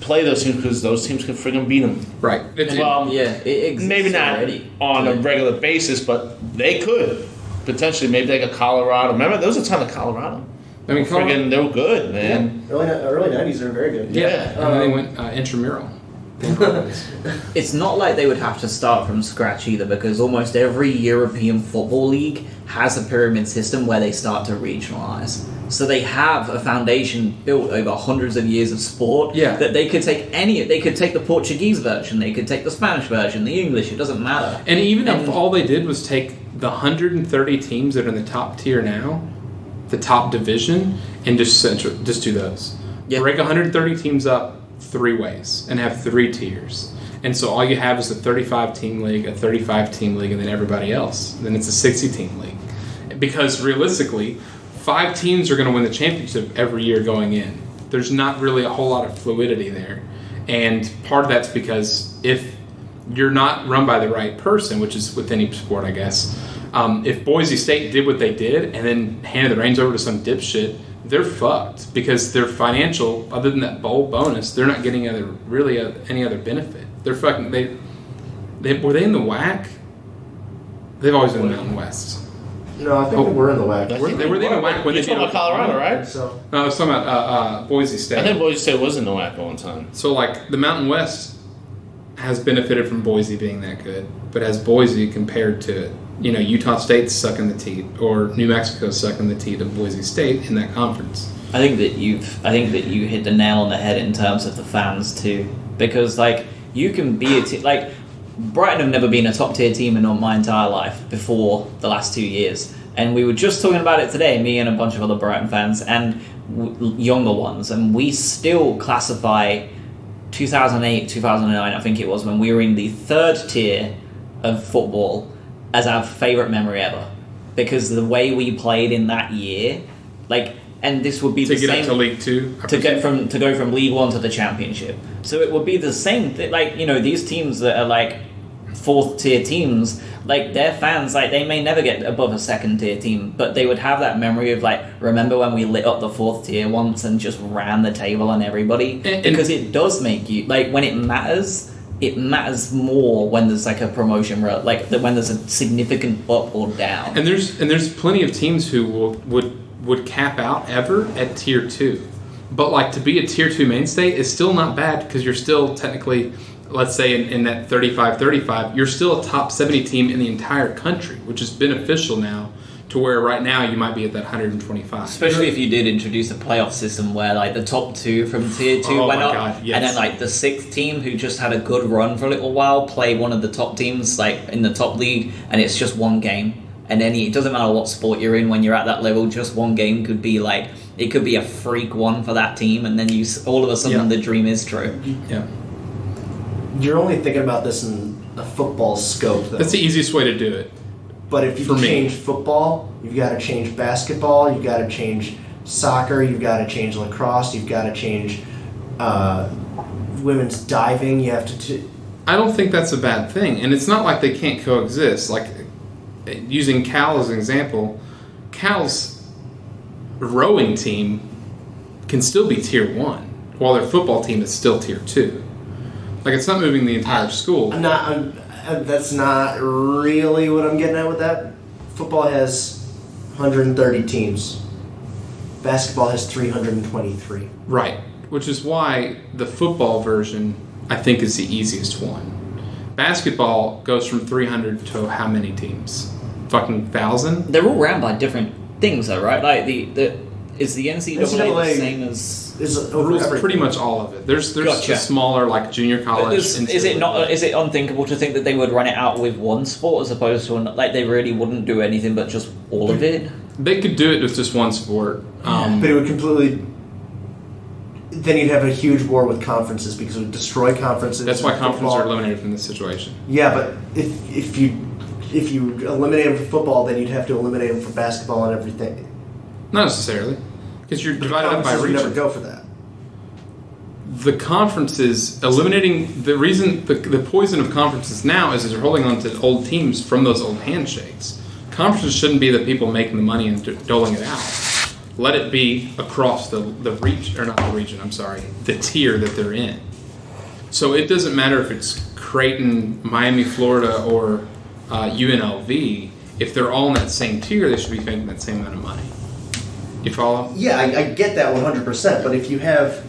play those teams because those teams can friggin' beat them. Right. Well, it exists maybe not already. on a regular basis, but they could potentially. Maybe like a Colorado. Remember, there was a ton of Colorado. I mean, friggin' they were good, man. Early 90s are very good. Yeah. Yeah. And then they went intramural. It's not like they would have to start from scratch either, because almost every European football league has a pyramid system where they start to regionalize. So they have a foundation built over hundreds of years of sport that they could take they could take the Portuguese version, they could take the Spanish version, the English, it doesn't matter. And even if all they did was take the 130 teams that are in the top tier now, the top division, and just do those. Yeah. Break 130 teams up 3 ways and have 3 tiers. And so all you have is a 35-team league, a 35-team league, and then everybody else. Then it's a 60-team league. Because realistically, 5 teams are going to win the championship every year going in. There's not really a whole lot of fluidity there. And part of that's because if you're not run by the right person, which is with any sport, I guess, if Boise State did what they did and then handed the reins over to some dipshit, they're fucked because their financial, other than that bowl bonus, they're not getting any other benefit. They're fucking. Were they in the WAC? They've always been in the Mountain West. No, I think we're in the WAC. Were they in the WAC when You're they talking about Colorado, right? So No, I was talking about Boise State. I think Boise State was in the WAC at one time. So, like, the Mountain West has benefited from Boise being that good, but as Boise compared to, Utah State's sucking the teat, or New Mexico's sucking the teat of Boise State in that conference. I think that you hit the nail on the head in terms of the fans too, because like you can be like Brighton have never been a top tier team in my entire life before the last 2 years, and we were just talking about it today, me and a bunch of other Brighton fans and younger ones, and we still classify 2008, 2009, I think it was, when we were in the 3rd tier of football, as our favourite memory ever, because the way we played in that year, like. And this would be to the get same up to League Two. to go from League One to the Championship. So it would be the same thing. Like these teams that are like 4th tier teams, like their fans, like they may never get above a 2nd tier team, but they would have that memory of like, remember when we lit up the 4th tier once and just ran the table on everybody? Because it does make you like when it matters. It matters more when there's like a promotion, like when there's a significant up or down. And there's plenty of teams who would cap out ever at tier 2, but like to be a tier 2 mainstay is still not bad because you're still technically, let's say in that 35-35, you're still a top 70 team in the entire country, which is beneficial now to where right now you might be at that 125. Especially if you did introduce a playoff system where like the top 2 from tier 2 Oh went my up, God, yes. and then like the 6th team who just had a good run for a little while play one of the top teams like in the top league, and it's just one game. And it doesn't matter what sport you're in when you're at that level, just one game could be like, it could be a freak one for that team, and then all of a sudden the dream is true. Yeah. you're only thinking about this in a football scope, though. That's the easiest way to do it. But if you for me. change football, you've got to change basketball, you've got to change soccer, you've got to change lacrosse, you've got to change women's diving. You have to. I don't think that's a bad thing, and it's not like they can't coexist. Like using Cal as an example, Cal's rowing team can still be tier 1, while their football team is still tier 2. Like it's not moving the entire school. That's not really what I'm getting at with that. Football has 130 teams. Basketball has 323. Right, which is why the football version, I think, is the easiest one. Basketball goes from 300 to how many teams? Fucking 1,000? They're all ran by different things, though, right? Like is the NCAA the same as? Rules pretty much all of it. There's Gotcha. the smaller like junior college. Is it not? Is it unthinkable to think that they would run it out with one sport as opposed to like they really wouldn't do anything but just all of it? They could do it with just one sport. But it would completely then you'd have a huge war with conferences because it would destroy conferences. That's why in conferences football. are eliminated from this situation. Yeah, but if you eliminate them from football, then you'd have to eliminate them from basketball and everything. Not necessarily, because you're divided up by Conferences would region. never go for that. The conferences eliminating the reason the poison of conferences now is they're holding on to old teams from those old handshakes. Conferences shouldn't be the people making the money and doling it out. Let it be across the region, or not the region. I'm sorry, the tier that they're in. So it doesn't matter if it's Creighton, Miami, Florida, or UNLV. If they're all in that same tier, they should be making that same amount of money. You follow? Yeah, I get that 100%. But if you have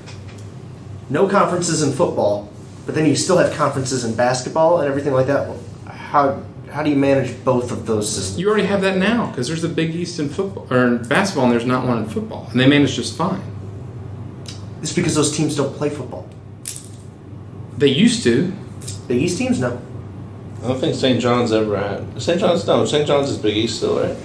no conferences in football, but then you still have conferences in basketball and everything like that, how do you manage both of those systems? You already have that now because there's a Big East in football or in basketball, and there's not one in football, and they manage just fine. It's because those teams don't play football. They used to. Big East teams, no. I don't think St. John's ever had. St. John's is Big East still, right?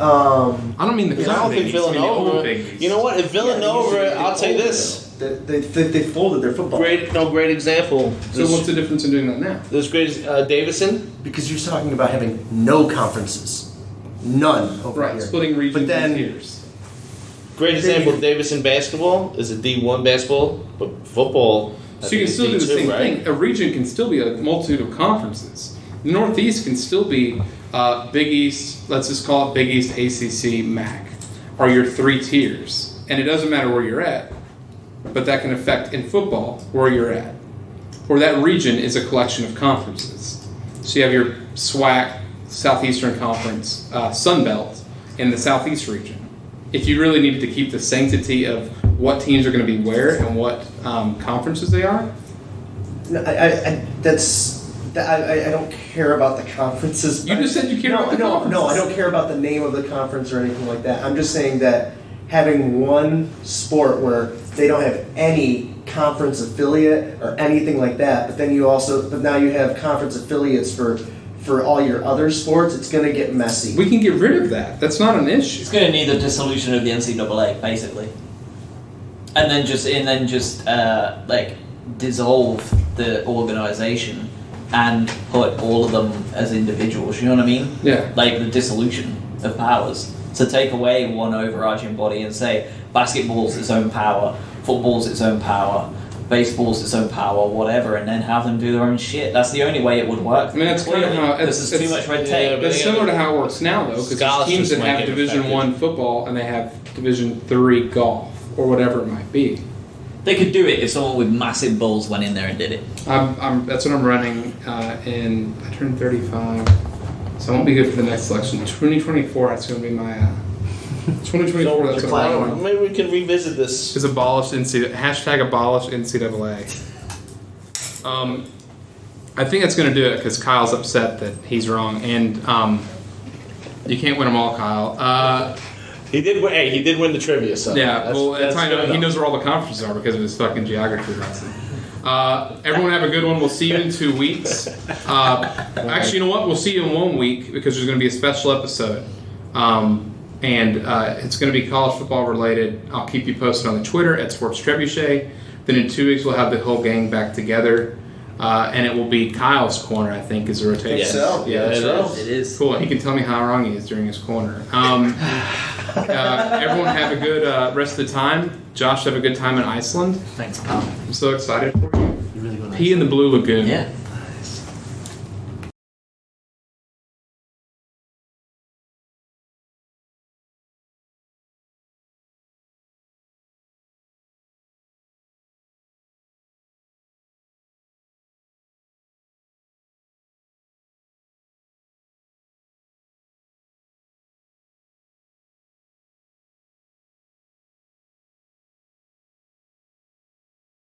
I don't mean the Because I don't current think Big East, I mean the old Villanova. Big East. You know what? If Villanova, Yeah, I'll tell you this. They folded their football. Great example. So what's the difference in doing that now? There's great Davison. Because you're talking about having no conferences. None over Right, here. splitting regions But then, and tiers. Great example. Davison basketball is a D1 basketball, but football. I So you think can is still do the D2, same right? thing. A region can still be a multitude of conferences. The Northeast can still be Big East, let's just call it Big East, ACC, MAC, are your three tiers. And it doesn't matter where you're at, but that can affect in football where you're at. Or that region is a collection of conferences. So you have your SWAC, Southeastern Conference, Sun Belt in the Southeast region. If you really needed to keep the sanctity of what teams are going to be where and what conferences they are, no, I don't care about the conferences. you just said you care about the conferences. No, I don't care about the name of the conference or anything like that. I'm just saying that having one sport where they don't have any conference affiliate or anything like that, but now you have conference affiliates for all your other sports, it's going to get messy. we can get rid of that. That's not an issue. It's going to need the dissolution of the NCAA, basically, and then just like dissolve the organization and put all of them as individuals. You know what I mean? Yeah. Like the dissolution of powers. To take away one overarching body and say basketball's its own power, football's its own power, baseball's its own power, whatever, and then have them do their own shit. That's the only way it would work. I mean, that's kind of how this is too much red tape. That's similar to how it works now, though, because there's Scholarships teams that might have get Division affected. 1 football and they have Division 3 golf or whatever it might be. They could do it if someone with massive balls went in there and did it. That's what I'm running in. I turned 35, so I won't be good for the next election. 2024, that's going to be my. 2024, that's what I'm running. Maybe we can revisit this. Is abolish NCAA. Hashtag abolish NCAA. I think that's going to do it because Kyle's upset that he's wrong, and you can't win them all, Kyle. He did win the trivia, so Yeah, well, that's how good he enough. knows where all the conferences are because of his fucking geography lesson. Everyone have a good one. We'll see you in 2 weeks. Actually, you know what? We'll see you in 1 week because there's going to be a special episode. And it's going to be college football related. I'll keep you posted on the Twitter at Sports Trebuchet. Then in 2 weeks, we'll have the whole gang back together. And it will be Kyle's corner, I think, is the rotation. Yes. So, Yeah, it is. It is. Cool. He can tell me how wrong he is during his corner. Everyone have a good rest of the time. Josh, have a good time in Iceland. Thanks, pal. I'm so excited for you. You really want to Pee in the Blue Lagoon. Yeah.